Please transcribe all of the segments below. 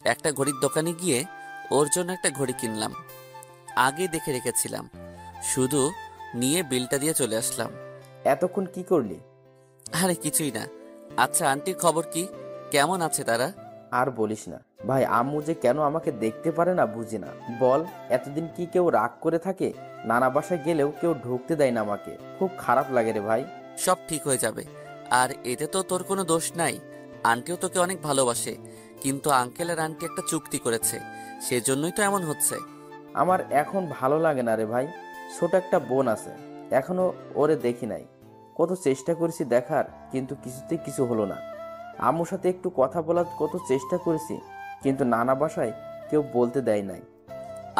একটা ঘড়ির দোকানে গিয়ে ওর জন্য একটা ঘড়ি কিনলাম। আগে দেখে রেখেছিলাম, শুধু নিয়ে বিলটা দিয়ে চলে আসলাম। এতক্ষণ কি করলি? আরে কিছুই না। আচ্ছা, আন্টির খবর কি? কেমন আছে তারা? আর বলিস না ভাই, আম্মু যে কেন আমাকে দেখতে পারে না বুঝি না। বল, এতদিন কি কেউ রাগ করে থাকে? নানা বাসায় গেলেও কেউ ঢুকতে দেয় না আমাকে, খুব খারাপ লাগে রে ভাই। সব ঠিক হয়ে যাবে। আর এতে তো তোর কোনো দোষ নাই। আন্টিও তোকে অনেক ভালোবাসে, কিন্তু আঙ্কেল আর আন্টি একটা চুক্তি করেছে, সেজন্যই তো এমন হচ্ছে। আমার এখন ভালো লাগে না রে ভাই। ছোট একটা বোন আছে, এখনো ওরে দেখি নাই। কত চেষ্টা করেছি দেখার, কিন্তু কিছুতেই কিছু হলো না। আম্মুর সাথে একটু কথা বলার কত চেষ্টা করেছি, কিন্তু নানা বাসায় কেউ বলতে দেয় নাই।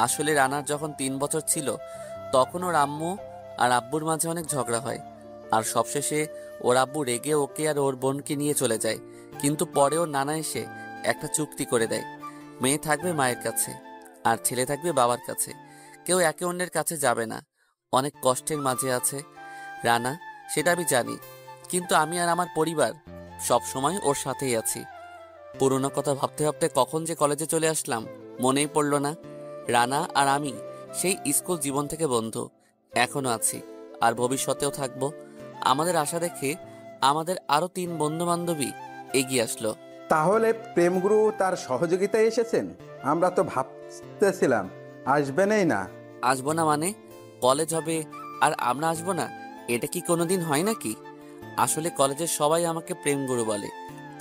আসলে রানার যখন 3 বছর ছিল, তখন ওর আম্মু আর আব্বুর মাঝে অনেক ঝগড়া হয়। আর সবশেষে ওর আব্বু রেগে ওকে আর ওর বোনকে নিয়ে চলে যায়। কিন্তু পরে ওর নানা এসে একটা চুক্তি করে দেয়, মেয়ে থাকবে মায়ের কাছে আর ছেলে থাকবে বাবার কাছে। কেউ একে অন্যের কাছে যাবে না। অনেক কষ্টের মাঝে আছে রানা, সেটা আমি জানি, কিন্তু আমি আর আমার পরিবার সব সময় ওর সাথেই আছি। পুরোনো কথা ভাবতে ভাবতে কখন যে কলেজে চলে আসলাম, মনেই পড়ল না। রানা আর আমি সেই স্কুল জীবন থেকে বন্ধু, এখনো আছি আর ভবিষ্যতেও থাকবো। আমাদের আশা দেখে আমাদের আরো 3 বন্ধু বান্ধবী এগিয়ে আসলো। তাহলে প্রেমগুরু তার সহযোগিতায় এসেছেন? আমরা তো ভাবতেছিলাম আসবেনই না। আসবো না মানে? কলেজ হবে আর আমরা আসবো না? এটা কি কোনোদিন হয় নাকি? আসলে কলেজের সবাই আমাকে প্রেম গুরু বলে,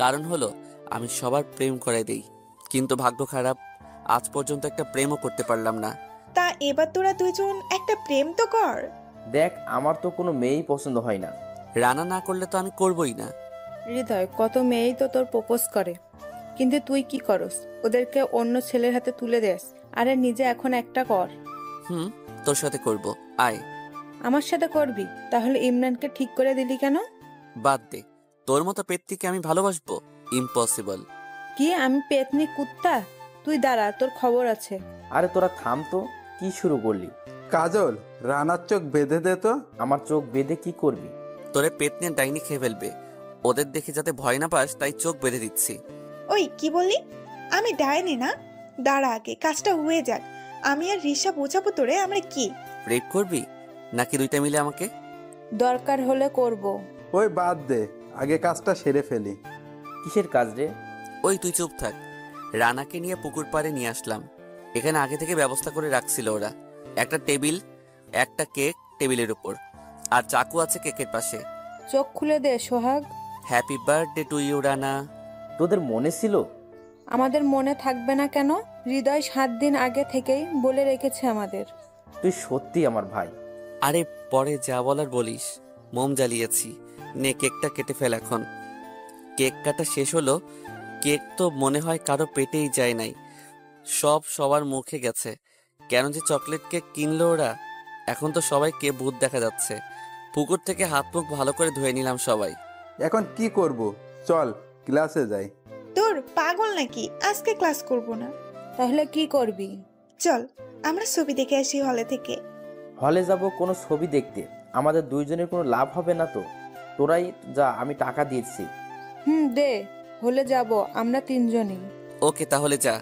কারণ হলো আমি সবার প্রেম করে দেই। কিন্তু ভাগ্য খারাপ, আজ পর্যন্ত একটা প্রেমও করতে পারলাম না। তা এবার তোরা দুজন একটা প্রেম তো কর। দেখ, আমার তো কোনো মেয়েই পছন্দ হয় না। রানা না করলে তো আমি করবই না। হৃদয়, কত মেয়েই তো তোর প্রপোজ করে, কিন্তু তুই কি করস? ওদেরকে অন্য ছেলের হাতে তুলে দেস। আরে নিজে এখন একটা কর। হুম, তোর সাথে করব, আয়। আমার সাথে করবি? তাহলে ইমরানকে ঠিক করে দিলি কেন? বাদ দে, তোর মতো পেত্তিকে আমি ভালোবাসবো? ইম্পসিবল। কি আমি পেতনি কুত্তা? তুই দাঁড়া, তোর খবর আছে। আরে তোরা থাম তো, কি শুরু করলি? কাজল, রানার চোখ বেঁধে দে তো। আমার চোখ বেঁধে কি করবি? তোরে পেতনি ডাইনি খেয়ে ফেলবে। ওদের দেখে যাতে ভয় না পাস, তাই চোখ বেঁধে দিচ্ছি। ওই কি বললি? আমি ডাইনি না? দাঁড়া, আগে কাজটা হয়ে যাক। আমি আর রিসা বোঝাবো তোরে আমরা কি। রেপ করবি নাকি দুইটা মিলে আমাকে? দরকার হলে করব। ওই বাদ দে, আগে কাজটা সেরে ফেলি। কিসের কাজ রে? ওই তুই চুপ থাক। রানাকে নিয়ে পুকুর পাড়ে নিয়ে আসলাম। এখানে আগে থেকে ব্যবস্থা করে রাখছিল ওরা। একটা টেবিল, একটা কেক টেবিলের উপর, আর চাকু আছে কেকের পাশে। চোখ খুলে দে Sohag. Happy birthday to you Rana. তোদের মনে ছিল? আমাদের মনে থাকবে না কেন? হৃদয় 7 দিন আগে থেকেই বলে রেখেছে আমাদের। তুই সত্যি আমার ভাই। আরে পরে যা বলার বলিস। মোম জ্বালিয়েছি, নে কেকটা কেটে ফেল এখন। কেক কাটা শেষ হলো। কেক তো মনে হয় কারো পেটেই যায় নাই, সব সবার মুখে গেছে। কেন যে চকলেট কেক কিনলো ওরা? এখন তো সবাইকে ভূত দেখা যাচ্ছে। পুকুর থেকে হাত মুখ ভালো করে ধুয়ে নিলাম সবাই। এখন কি করব? চল ক্লাসে যাই। তোর পাগল নাকি? আজকে ক্লাস করব না। তাহলে কি করবি? চল আমরা ছবি দেখে আসি হলে থেকে। হলে যাব কোনো ছবি দেখতে? আমাদের দুইজনের কোনো লাভ হবে না তো। তোরাই যা, আমি টাকা দিয়েছি। দে, হলে যাব আমরা 3 জনই। ওকে তাহলে যা।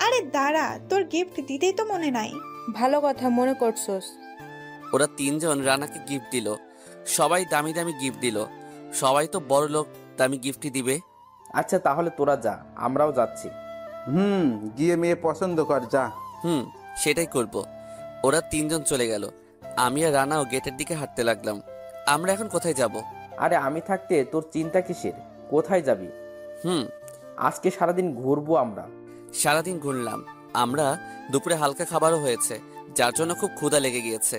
আরে দাঁড়া, তোর গিফট দিতেই তো মনে নাই। ভালো কথা মনে করছস। ওরা 3জন রানাকে গিফট দিল। সবাই দামি দামি গিফট দিল। সবাই তো বড় লোক, দামি গিফটই দিবে। আচ্ছা তাহলে তোরা যা, আমরাও যাচ্ছি। গিয়ে মেয়ে পছন্দ কর, যা। সেটাই করব। ওরা 3জন চলে গেল। আমি আর রানাও গেটের দিকে হাঁটতে লাগলাম। আমরা এখন কোথায় যাব? আরে আমি থাকতে তোর চিন্তা কিসের? কোথায় যাবি? হুম আজকে সারাদিন ঘুরবো আমরা। সারাদিন ঘুরলাম আমরা। দুপুরে হালকা খাবারও হয়েছে, যার জন্য খুব ক্ষুধা লেগে গিয়েছে।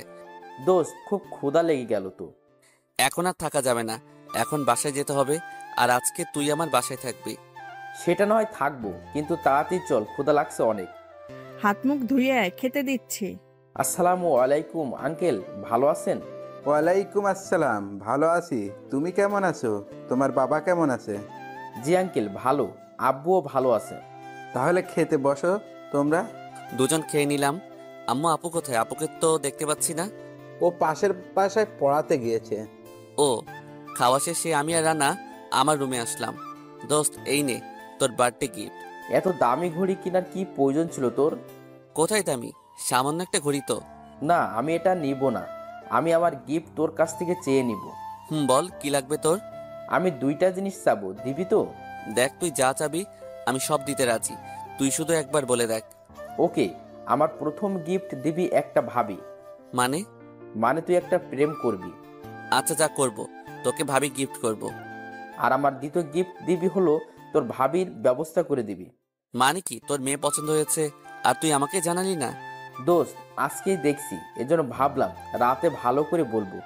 দোস্ত, খুব ক্ষুধা লেগে গেল তো। এখন আর থাকা যাবে না, এখন বাসায় যেতে হবে। আর আজকে তুই আমার বাসায় থাকবি। সেটা না হয় থাকবো, কিন্তু তাড়াতাড়ি চল, ক্ষুধা লাগছে অনেক। হাত মুখ ধুয়ে খেতে দিচ্ছি। আসসালামু আলাইকুম আঙ্কেল, ভালো আছেন? ওয়ালাইকুম আসসালাম, ভালো আছি। তুমি কেমন আছো? তোমার বাবা কেমন আছে? জি আঙ্কেল, ভালো। আব্বুও ভালো আছে। তাহলে খেতে বসো তোমরা। দুজন খেয়ে নিলাম। আম্মু আপু কোথায়? আপুকে তো দেখতে পাচ্ছি না। ও পাশের বাসায় পড়াতে গিয়েছে। ও, খাওয়া শেষে আমি আর রানা আমার রুমে আসলাম। দোস্ত, এই নে তোর বার্থডে গিফট। এত দামি ঘড়ি কেনার কি প্রয়োজন ছিল তোর? কোথায় দামি? সামান্য একটা ঘড়ি তো। না, আমি এটা নিব না। আমি আমার গিফট তোর কাছ থেকে চেয়ে নিব। বল কি লাগবে তোর? আমি দুইটা জিনিস চাবো, দিবি তো? দেখ, তুই যা চাবি আমি সব দিতে রাজি, তুই শুধু একবার বলে দেখ। ওকে, আমার প্রথম গিফট দিবি একটা ভাবি। মানে? মানে তুই একটা প্রেম করবি। আচ্ছা, যা করব, তোকে ভাবি গিফট করব। আর আমার দ্বিতীয় গিফট দিবি হলো তোর ভাবির ব্যবস্থা করে দিবি। মানে কি, তোর মেয়ে পছন্দ হয়েছে আর তুই আমাকে জানালি না? দোস্ত, আজকেই দেখছি, এজন্য ভাবলাম রাতে ভালো করে বলবো।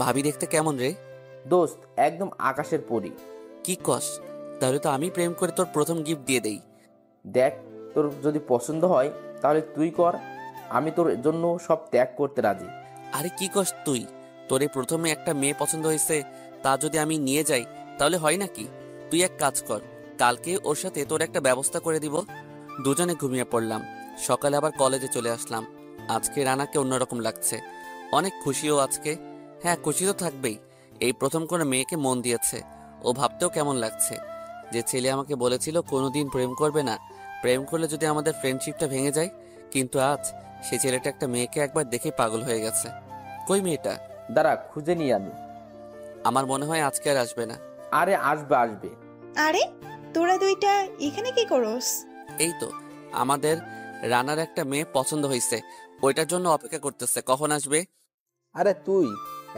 ভাবি দেখতে কেমন রে? দোস্ত, একদম আকাশের পরী। কি কস? তাহলে তো আমি প্রেম করে তোর প্রথম গিফট দিয়ে দেই। দেখ, তোর যদি পছন্দ হয় তাহলে তুই কর, আমি তোর জন্য সব ত্যাগ করতে রাজি। আরে কি কস তুই? তোর এই প্রথমে একটা মেয়ে পছন্দ হয়েছে, তা যদি আমি নিয়ে যাই তাহলে হয় নাকি? তুই এক কাজ কর, কালকে ওর সাথে তোর একটা ব্যবস্থা করে দিব। দুজনে ঘুমিয়ে পড়লাম। সকালে আবার কলেজে চলে আসলাম। আজকে রানাকে অন্যরকম লাগছে, অনেক খুশিও আজকে। হ্যাঁ, খুশি তো থাকবেই, এই প্রথম কোনো মেয়েকে মন দিয়েছে। ও ভাবতেও কেমন লাগছে, যে ছেলে আমাকে বলেছিল কোনোদিন প্রেম করবে না, প্রেম করলে যদি আমাদের ফ্রেন্ডশিপটা ভেঙে যায়। কিন্তু আজ সে ছেলেটা একটা মেয়েকে একবার দেখে পাগল হয়ে গেছে। কই মেয়েটা? দাঁড়া, খুঁজে নিই আমি। আমার মনে হয় আজকে আর আসবে না। আরে আসবে আসবে। আরে তোরা দুইটা এখানে কি করস? এই তো, আমাদের রানার একটা মেয়ে পছন্দ হয়েছে, ওইটার জন্য অপেক্ষা করতেছে, কখন আসবে। আরে তুই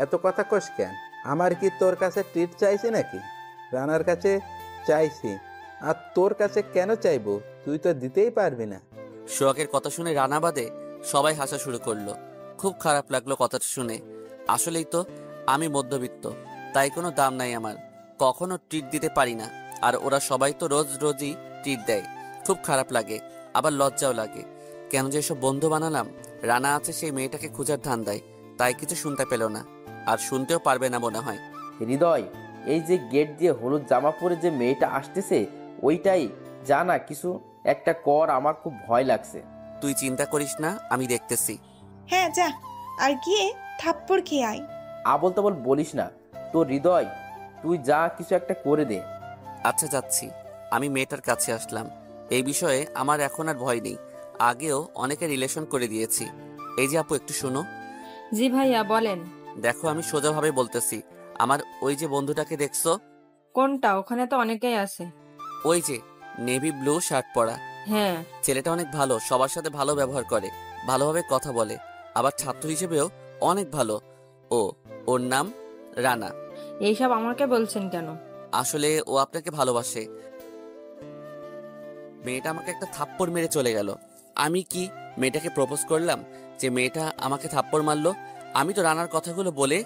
এত কথা কস কেন? আমার কি তোর কাছে ট্রিট চাইছি নাকি? রানার কাছে চাইছি, আর তোর কাছে কেন চাইবো? তুই তো দিতেই পারবি না। সোহাগের কথা শুনে রানা বাদে সবাই হাসা শুরু করলো। খুব খারাপ লাগলো কথাটা শুনে। আসলেই তো আমি মধ্যবিত্ত, তাই কোনো দাম নাই আমার, কখনো ট্রিট দিতে পারি না। আর ওরা সবাই তো রোজ রোজই ট্রিট দেয়। খুব খারাপ লাগে, আবার লজ্জাও লাগে। কেন যে এসব বন্ধু বানালাম। রানা আছে সেই মেয়েটাকে খোঁজার ধান্দায়, তাই কিছু শুনতে পেল না, আর শুনতেও পারবে না মনে হয়। হৃদয়, এই যে গেট দিয়ে হলুদ জামা পরে যে মেয়েটা আসতেছে, ওইটাই জানা কিছু একটা কর, আমার খুব ভয় লাগছে। তুই চিন্তা করিস না, আমি দেখতেছি। হ্যাঁ যা, আর গিয়ে থাপ্পড় খেয়ে আয়। আবল তাবল বলিস না। তোর হৃদয়, তুই যা কিছু একটা করে দে। আচ্ছা, যাচ্ছি। আমি মেয়েটার কাছে আসলাম। এই বিষয়ে আমার এখন আর ভয় নেই, আগেও অনেকে রিলেশন করে দিয়েছি। এই যে আপু, একটু শোনো। জি ভাইয়া বলেন। দেখো, আমি সোজাভাবে বলতেছি, আমার ওই যে বন্ধুটাকে দেখছো? কোনটা? ওখানে তো অনেকেই আছে। ওই যে নেভি ব্লু শার্ট পরা হ্যাঁ। ছেলেটা অনেক ভালো, সবার সাথে ভালো ব্যবহার করে, ভালোভাবে কথা বলে, আবার ছাত্র হিসেবেও অনেক ভালো। ওর নাম রানা। এইসব আমাকে বলছেন কেন? আসলে ও আপনাকে ভালোবাসে। মেয়েটা আমাকে একটা থাপ্পড় মেরে চলে গেল। আমি কি মেয়েটাকে প্রপোজ করলাম যে মেয়েটা আমাকে থাপ্পড় মারলো? আমি তো রানার কথাগুলো বলে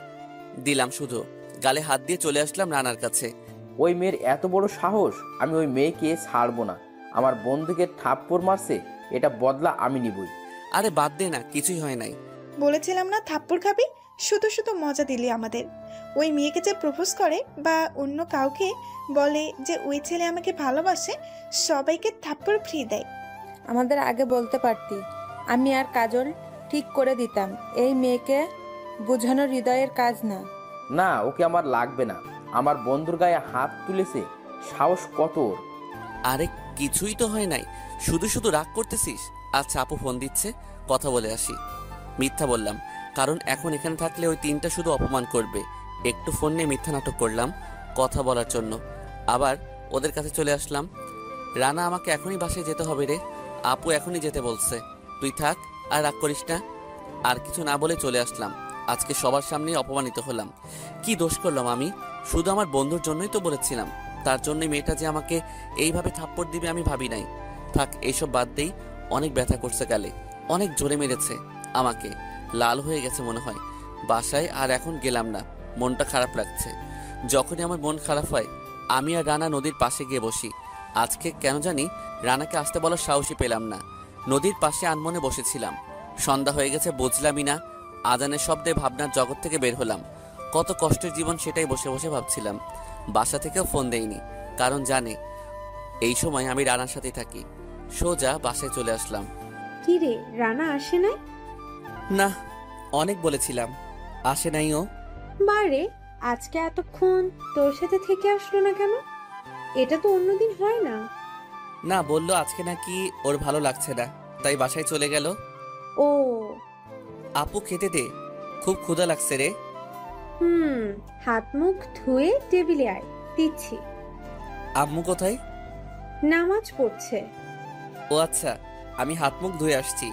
দিলাম, শুধু গালে হাত দিয়ে চলে আসলাম রানার কাছে। ওই মেয়ের এত বড় সাহস! আমি ওই মেয়েকে ছাড়বো না। আমার বন্ধুকে থাপ্পড় মারছে, এটা বদলা আমি নিবই। আরে বাদ দে না, কিছুই হয় নাই। বলেছিলাম না থাপ্পড় খাবি? শুধু শুধু মজা দিলি আমাদের। ওই মেয়েকে যে প্রপোজ করে বা অন্য কাউকে বলে যে ওই ছেলে আমাকে ভালোবাসে, সবাইকে থাপ্পড় ফ্রি দেয়। আমাদের আগে বলতে পারতি, আমি আর কাজল ঠিক করে দিতাম। এই মেয়েকে বোঝানো হৃদয়ের কাজ না। না, ওকে আমার লাগবে না। আমার বন্ধুর গায়ে হাত তুলেছে, সাহস কত ওর! আরে কিছুই তো হয় নাই, শুধু শুধু রাগ করতেছিস। আচ্ছা, আপু ফোন দিচ্ছে, কথা বলে আসি। মিথ্যা বললাম, কারণ এখন এখানে থাকলে ওই তিনটা শুধু অপমান করবে। একটু ফোন নিয়ে মিথ্যা নাটক করলাম কথা বলার জন্য। আবার ওদের কাছে চলে আসলাম। রানা, আমাকে এখনই বাসায় যেতে হবে রে, আপু এখনই যেতে বলছে। তুই থাক, আর রাগ করিস না। আর কিছু না বলে চলে আসলাম। আজকে সবার সামনেই অপমানিত হলাম। কি দোষ করলাম আমি? শুধু আমার বন্ধুর জন্যই তো বলেছিলাম, তার জন্যই মেয়েটা যে আমাকে এইভাবে থাপ্পড় দিবে আমি ভাবি নাই। থাক, এইসব বাদ দেই। অনেক ব্যথা করছে গালে, অনেক জোরে মেরেছে আমাকে, লাল হয়ে গেছে মনে হয়। বাসায় আর এখন গেলাম না, মনটা খারাপ লাগছে। যখনই আমার মন খারাপ হয় আমি আর রানা নদীর পাশে গিয়ে বসি। আজকে কেন জানি রানাকে আসতে বলার সাহসই পেলাম না। নদীর পাশে আনমনে বসেছিলাম। সন্ধ্যা হয়ে গেছে বুঝলামই না। আজানের শব্দে ভাবনার জগৎ থেকে বের হলাম। কত কষ্টের জীবন সেটাই বসে বসে ভাবছিলাম। বাসা থেকেও ফোন দেইনি, কারণ জানে এই সময় আমি রানার সাথেই থাকি। সোজা বাসায় চলে আসলাম। কি রে, রানা আসে নাই? না, অনেক বলেছিলাম, আসে নাই ও। বারে, আজকে এতক্ষণ তোর সাথে থেকে আসলো না কেন? এটা তো অন্যদিন হয় না। না, বললো আজকে নাকি ওর ভালো লাগছে না, তাই বাসায় চলে গেল। ও। আপু খেতে দে, খুব ক্ষুধা লাগছে রে। হাত মুখ ধুয়ে টেবিলে আয়, দিচ্ছি। আম্মু কোথায়? নামাজ পড়ছে। ও আচ্ছা, আমি হাত মুখ ধুয়ে আসছি।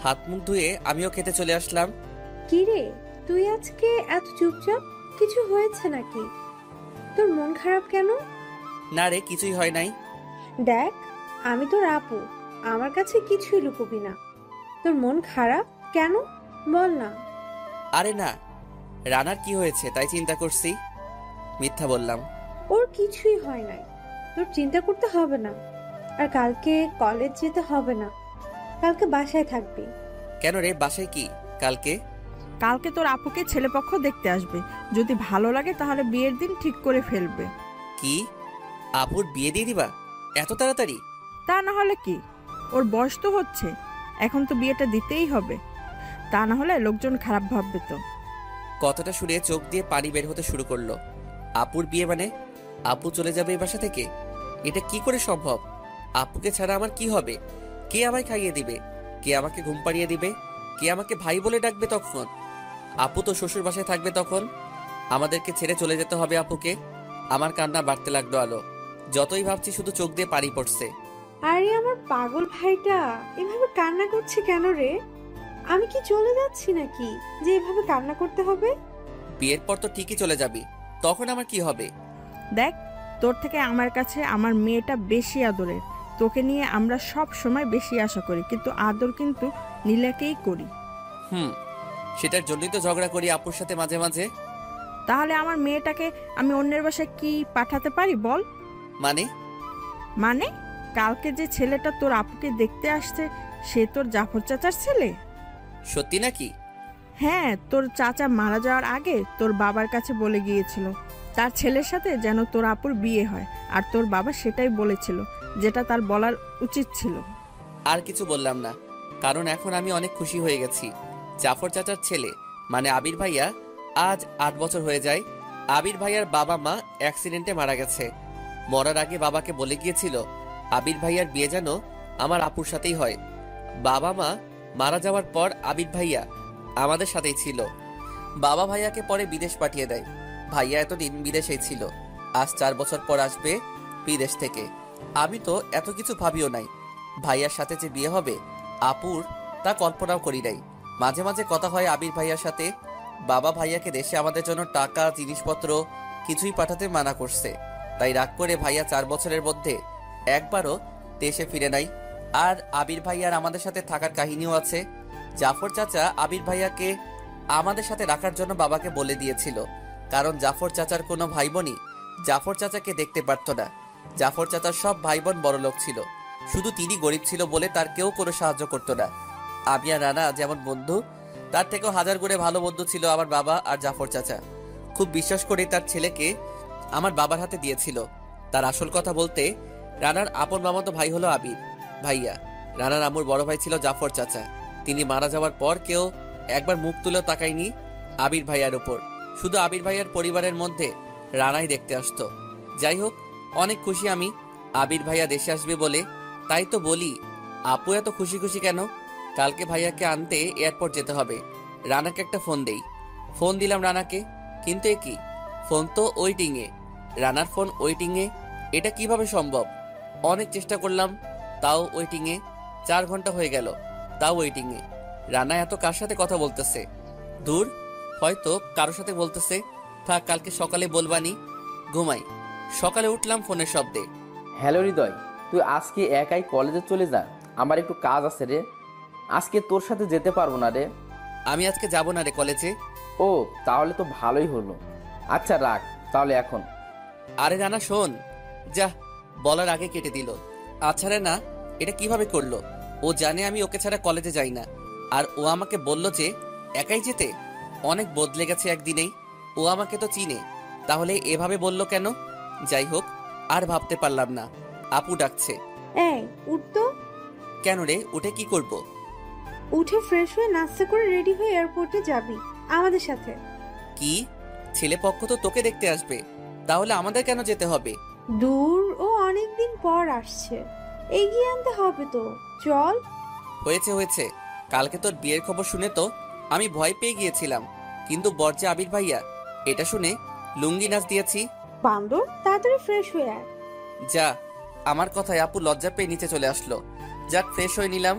হাত মুখ ধুয়ে আমিও খেতে চলে আসলাম। কি রে, তুই আজকে এত চুপচাপ? কিছু হয়েছে নাকি? তোর মন খারাপ কেন? না রে, কিছুই হয় নাই। দেখ, আমি তোর আপু, আমার কাছে কিছুই লুকোবি না। তোর মন খারাপ কেন, বল না। আরে না, রানার কি হয়েছে তাই চিন্তা করছি। মিথ্যা বললাম। ওর কিছুই হয় নাই, তোর চিন্তা করতে হবে না। আর কালকে কলেজ যেতে হবে না, কালকে বাসায় থাকবি। কেন রে, বাসায় কি কালকে? কালকে তোর আপুকে ছেলেপক্ষ দেখতে আসবে, যদি ভালো লাগে তাহলে বিয়ের দিন ঠিক করে ফেলবে। কি, আপুর বিয়ে দিয়ে দিবা এত তাড়াতাড়ি? তা না হলে কি, ওর বয়স তো হচ্ছে, এখন তো বিয়েটা দিতেই হবে, তা না হলে লোকজন খারাপ ভাববে তো। কথাটা শুনে চোখ দিয়ে পানি বের হতে শুরু করলো। আপুর বিয়ে মানে আপু চলে যাবে এই বাসা থেকে? এটা কি করে সম্ভব? আপুকে ছাড়া আমার কি হবে? কে আমায় খাইয়ে দিবে? কে আমাকে ঘুম পাড়িয়ে দিবে? কে আমাকে ভাই বলে ডাকবে তখন? আপু তো শ্বশুর বাসায় থাকবে তখন। আমাদেরকে ছেড়ে চলে যেতে হবে আপুকে। আমার কান্না বাড়তে লাগলো আলো। যতই ভাবছি শুধু চোখ দিয়ে পানি পড়ছে। আরে আমার পাগল ভাইটা এভাবে কান্না করছে কেন রে? আমি কি চলে যাচ্ছি নাকি যে এভাবে কান্না করতে হবে? বিয়ের পর তো ঠিকই চলে যাবি, তখন আমার কি হবে? দেখ, তোর থেকে আমার কাছে আমার মেয়েটা বেশি আদরের। তোকে নিয়ে আমরা সব সময় বেশি আশা করি, কিন্তু আদর কিন্তু নীলাকেই করি। সেটার জন্যই তো ঝগড়া করি আপুর সাথে মাঝে মাঝে। তাহলে আমার মেয়েটাকে আমি অন্যের বাসায় কি পাঠাতে পারি বল? মানে কালকে যে ছেলেটা তোর আপুকে দেখতে আসছে, সে তোর জাফর চাচার ছেলে। সত্যি নাকি? হ্যাঁ, তোর চাচা মারা যাওয়ার আগে তোর বাবার কাছে বলে গিয়েছিল তার ছেলের সাথে যেন তোর আপুর বিয়ে হয়, আর তোর বাবা সেটাই বলেছিল, যেটা তার বলার উচিত ছিল। আর কিছু বললাম না, কারণ এখন আমি অনেক খুশি হয়ে গেছি। জাফর চাচার ছেলে মানে আবির ভাইয়া আজ 8 বছর হয়ে যায়। আবির ভাইয়ার বাবা মা অ্যাক্সিডেন্টে মারা গেছে। মরার আগে বাবাকে বলে গিয়েছিল আবির ভাইয়ার বিয়ে যেন আমার আপুর সাথেই হয়। বাবা মা মারা যাওয়ার পর আবির ভাইয়া আমাদের সাথেই ছিল। বাবা ভাইয়াকে পরে বিদেশ পাঠিয়ে দেয়। ভাইয়া এতদিন বিদেশেই ছিল, আজ 4 বছর পর আসবে বিদেশ থেকে। আমি তো এত কিছু ভাবিও নাই। ভাইয়ার সাথে যে বিয়ে হবে আপুর, তা কল্পনাও করি নাই। মাঝে মাঝে কথা হয় আবির ভাইয়ার সাথে। বাবা ভাইয়াকে দেশে আমাদের জন্য টাকা জিনিসপত্র কিছুই পাঠাতে মানা করছে, তাই রাগ করে ভাইয়া 4 বছরের মধ্যে একবারও দেশে ফিরে নাই। আর আবির ভাইয়ার আমাদের সাথে থাকার কাহিনীও আছে। জাফর চাচা আবির ভাইয়াকে আমাদের সাথে রাখার জন্য বাবাকে বলে দিয়েছিল, কারণ জাফর চাচার কোনো ভাই বোনই জাফর চাচাকে দেখতে পারতো না। জাফর চাচার সব ভাই বোন বড়লোক ছিল, শুধু তিনি গরিব ছিল বলে তার কেউ কোনো সাহায্য করতো না। আমি আর রানা যেমন বন্ধু, তার থেকেও 1000 গুণে ভালো বন্ধু ছিল আমার বাবা আর জাফর চাচা। খুব বিশ্বাস করে তার ছেলেকে আমার বাবার হাতে দিয়েছিল। তার আসল কথা বলতে, রানার আপন মামাতো ভাই হলো আবির ভাইয়া। রানার আমুর বড় ভাই ছিল জাফর চাচা। তিনি মারা যাওয়ার পর কেউ একবার মুখ তুলেও তাকায়নি আবির ভাইয়ার উপর। শুধু আবির ভাইয়ার পরিবারের মধ্যে রানাই দেখতে আসতো। যাই হোক, অনেক খুশি আমি আবির ভাইয়া দেশে আসবে বলে। তাই তো বলি, আপু এত খুশি খুশি কেন? কালকে ভাইয়াকে আনতে এয়ারপোর্ট যেতে হবে। রানাকে একটা ফোন দেই। ফোন দিলাম রানাকে, কিন্তু এ কি, ফোন তো ওয়েটিংয়ে। রানার ফোন ওয়েটিংয়ে, এটা কিভাবে সম্ভব? অনেক চেষ্টা করলাম, তাও ওয়েটিংয়ে। 4 ঘন্টা হয়ে গেল, তাও ওয়েটিংয়ে। রানা এত কার সাথে কথা বলতেছে? দূর, হয়তো কারোর সাথে বলতেছে। থাক, কালকে সকালে বলবানি, ঘুমাই। সকালে উঠলাম ফোনের শব্দে। হ্যালো হৃদয়, তুই আজকে একাই কলেজে চলে যা, আমার একটু কাজ আছে রে। আজকে তোর সাথে যেতে পারবো না রে। আমি আজকে যাব না রে কলেজে। ও, তাহলে তো ভালোই হলো। আচ্ছা রাখ তাহলে এখন। আরে রানা শোন, যা, বলার আগে কেটে দিল। আচ্ছা রে না, এটা কিভাবে করলো? ও জানে আমি ওকে ছাড়া কলেজে যাই না, আর ও আমাকে বলল যে একাই যেতে। অনেক বদলে গেছে একদিনেই। ও আমাকে তো চিনে, তাহলে এভাবে বলল কেন? যাই হোক, আর ভাবতে পারলাম না। আপু ডাকছে। এই উঠতো। কেন রে, উঠে কি করব? উঠে ফ্রেশ হয়ে নাস্তা করে রেডি হয়ে এয়ারপোর্টে যাবি আমাদের সাথে। কি, ছেলে পক্ষ তো তোকে দেখতে আসবে, তাহলে আমাদের কেন যেতে হবে? দূর, ও অনেকদিন পর আসছে, এগিয়ে আনতে হবে তো। চল। হয়েছে হয়েছে, কালকে তোর বিয়ের খবর শুনে তো আমি ভয় পেয়ে গিয়েছিলাম, কিন্তু বর্জা আবির ভাইয়া এটা শুনে লুঙ্গি নাচ দিয়েছি। বান্দর, তাড়াতাড়ি ফ্রেশ হয়ে আয়। যা। আমার কথায় আপু লজ্জা পেয়ে নিচে চলে আসলো। যাক, ফ্রেশ হয়ে নিলাম,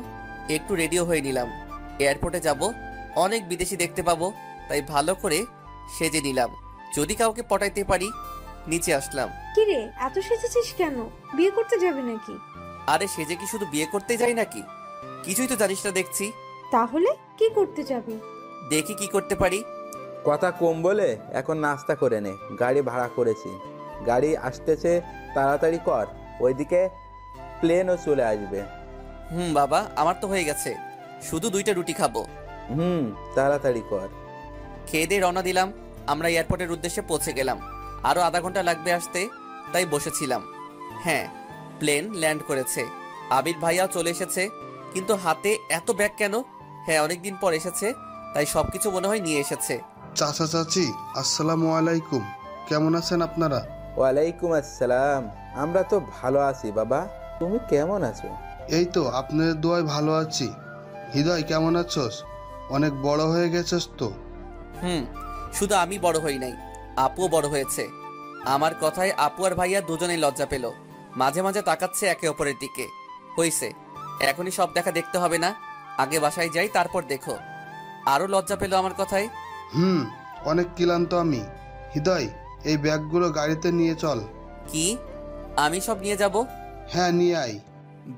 একটু রেডিও হয়ে নিলাম। এয়ারপোর্টে যাব, অনেক বিদেশি দেখতে পাবো, তাই ভালো করে সেজে নিলাম, যদি কাউকে পটাইতে পারি। নিচে আসলাম। কিরে, এত সেজেছিস কেন? বিয়ে করতে যাবে নাকি? আরে সেজে কি শুধু বিয়ে করতে যাই নাকি? কিছুই তো জানিস না দেখছি। তাহলে কি করতে যাবি? দেখি কি করতে পারি। কথা কম বলে এখন নাস্তা করে নে, গাড়ি ভাড়া করেছি। গাড়ি আসতেছে, তাড়াতাড়ি কর, ওইদিকে প্লেনও চলে আসবে। বাবা, আমার তো হয়ে গেছে, শুধু 2টা রুটি খাবো। তাড়াতাড়ি কর। খেয়ে দিয়ে রওনা দিলাম। আমরা এয়ারপোর্টের উদ্দেশ্যে পৌঁছে গেলাম। আরও আধা ঘন্টা লাগবে আসতে, তাই বসেছিলাম। হ্যাঁ, প্লেন ল্যান্ড করেছে। আবির ভাইয়াও চলে এসেছে, কিন্তু হাতে এত ব্যাগ কেন? হ্যাঁ, অনেকদিন পর এসেছে, তাই সবকিছু মনে হয় নিয়ে এসেছে। চাচা চাচি, আসসালামু আলাইকুম। কেমন আছেন আপনারা? ওয়ালাইকুম আসসালাম। আমরা তো ভালো আছি বাবা, তুমি কেমন আছো? এই তো আপনাদের দোয়ায় ভালো আছি। হৃদয়, কেমন আছোস? অনেক বড় হয়ে গেছিস তো। শুধু আমি বড় হই নাই, আপুও বড় হয়েছে। আমার কথায় আপু আর ভাইয়া দুজনেই লজ্জা পেল, মাঝে মাঝে তাকাচ্ছে একে অপরের দিকে। হইছে, এখনই সব দেখা দেখতে হবে না, আগে বাসায় যাই, তারপর দেখো। আরো লজ্জা পেল আমার কথায়। অনেক ক্লান্ত আমি। হৃদয়, এই ব্যাগগুলো গাড়িতে নিয়ে চল। কি? আমি সব নিয়ে যাব? হ্যাঁ, নিয়ে আয়।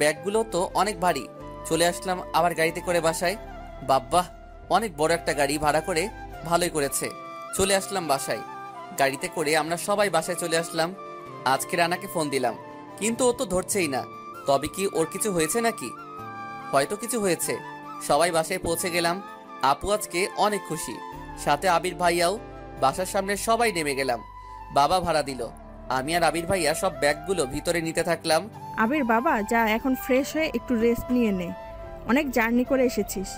ব্যাগগুলো তো অনেক ভারী। চলে আসলাম আবার গাড়িতে করে বাসায়। বাব্বাহ, অনেক বড় একটা গাড়ি ভাড়া করে, ভালোই করেছে। চলে আসলাম বাসায়। গাড়িতে করে আমরা সবাই বাসায় চলে আসলাম। আজকে রানাকে ফোন দিলাম, কিন্তু ও তো ধরছেই না। তবে কি ওর কিছু হয়েছে নাকি? হয়তো কিছু হয়েছে। সবাই বাসায় পৌঁছে গেলাম। আপু আজকে অনেক খুশি, সাথে আবির ভাইয়াও। বাসার সামনে সবাই নেমে গেলাম। বাবা ভাড়া দিল। আমি আর আবির ভাইয়া সব ব্যাগগুলো ভিতরে নিতে থাকলাম। আবির বাবা, যা এখন ফ্রেশ হয়ে একটু রেস্ট নিয়ে নে, অনেক জার্নি করে এসেছিস।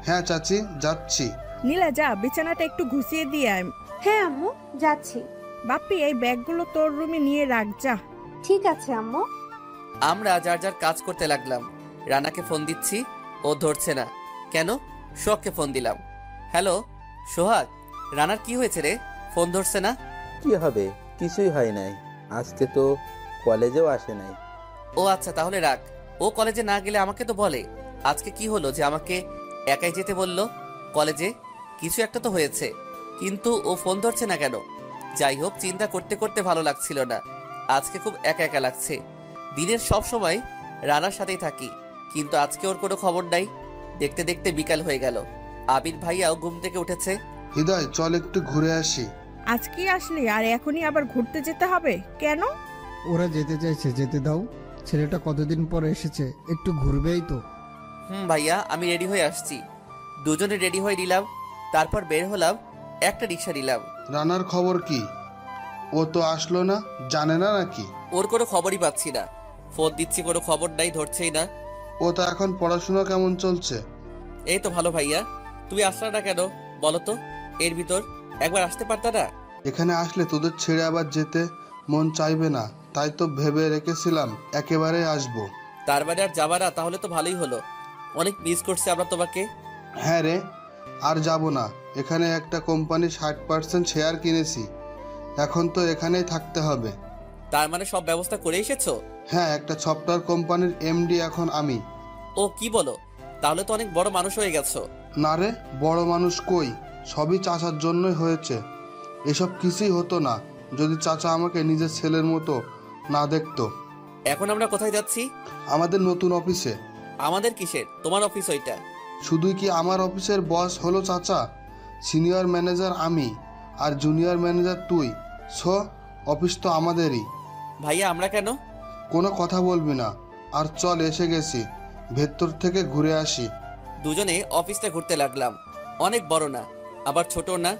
হ্যাঁ চাচি, যাচ্ছি। নীলা, যা বিছানাটা একটু ঘুষিয়ে দিয়ে আয়। হ্যাঁ আম্মু, যাচ্ছি। বাপ্পি, এই ব্যাগগুলো তোর রুমে নিয়ে রাখ, যা। ঠিক আছে আম্মু। আমরা যার যার কাজ করতে লাগলাম। রানাকে ফোন দিচ্ছি, ও ধরছে না। কেন? সোহাগকে ফোন দিলাম। হ্যালো সোহাগ, রানার কি হয়েছে রে? ফোন ধরছে না। কি হবে, কিছুই হয় নাই। আজকে তো কলেজেও আসে নাই। ও আচ্ছা, তাহলে রাখ। ও কলেজে না গেলে আমাকে তো বলে। আজকে কি হলো যে আমাকে একাই যেতে বললো কলেজে? কিছু একটা তো হয়েছে, কিন্তু ও ফোন ধরছে না কেন? যাই হোক, চিন্তা করতে করতে ভালো লাগছিল না। আজকে খুব একা একা লাগছে। দিনের সব সময় রানার সাথেই থাকি, কিন্তু আজকে ওর কোনো খবর নাই। দেখতে দেখতে বিকাল হয়ে গেল। আবির ভাইয়াও ঘুম থেকে উঠেছে। হৃদয়, চল একটু ঘুরে আসি। আজকে আসলি আর এখনই আবার ঘুরতে যেতে হবে কেন? ওরা যেতে চাইছে, যেতে দাও। ছেলেটা কতদিন পর এসেছে, একটু ঘুরবেই তো। ভাইয়া, আমি রেডি হয়ে আসছি। দুজনে রেডি হয়ে নিলাম, তারপর বের হলাম। একটা রিক্সা নিলাম। রানার খবর কি? ও তো আসলো না, জানে না নাকি? ওর কোনো খবরই পাচ্ছি না। ফোন দিচ্ছি, কোনো খবর নাই, ধরছেই না। ও তো এখন পড়াশোনা কেমন চলছে? এই তো ভালো। ভাইয়া, তুমি আসলে না কেন বলো তো? এর ভিতর একবার আসতে পারতা না? এখানে আসলে তোদের ছেড়ে আবার যেতে মন চাইবে না, তাই তো ভেবে রেখেছিলাম একেবারে আসবো। তার মানে আর যাবা না? তাহলে তো ভালোই হলো, অনেক মিস করছি আমরা তোমাকে। হ্যাঁ রে, আর যাব না। এখানে একটা কোম্পানির 60% শেয়ার কিনেছি, এখন তো এখানেই থাকতে হবে। তার মানে সব ব্যবস্থা করে এসেছো? হ্যাঁ, একটা সফটওয়্যার কোম্পানির এমডি এখন আমি। ও কি বলো, তাহলে তো অনেক বড় মানুষ হয়ে গেছো। না রে, বড় মানুষ কই, সবই চাচার জন্যই হয়েছে। এসব কিছুই হতো না যদি চাচা আমাকে নিজের ছেলের মতো না দেখতো। এখন আমরা কোথায় যাচ্ছি? আমাদের নতুন অফিসে। আমাদের কিসের? তোমার অফিস ওইটা। শুধুই কি আমার অফিসের বস হলো চাচা? সিনিয়র ম্যানেজার আমি আর জুনিয়র ম্যানেজার তুই। সো অফিস তো আমাদেরই। ভাইয়া, আমরা কেন? কোনো কথা বলবি না, আর চল, এসে গেছি, ভেতর থেকে ঘুরে আসি। দুজনে অফিসটা ঘুরতে লাগলাম। অনেক বড় না, আবার ছোট না।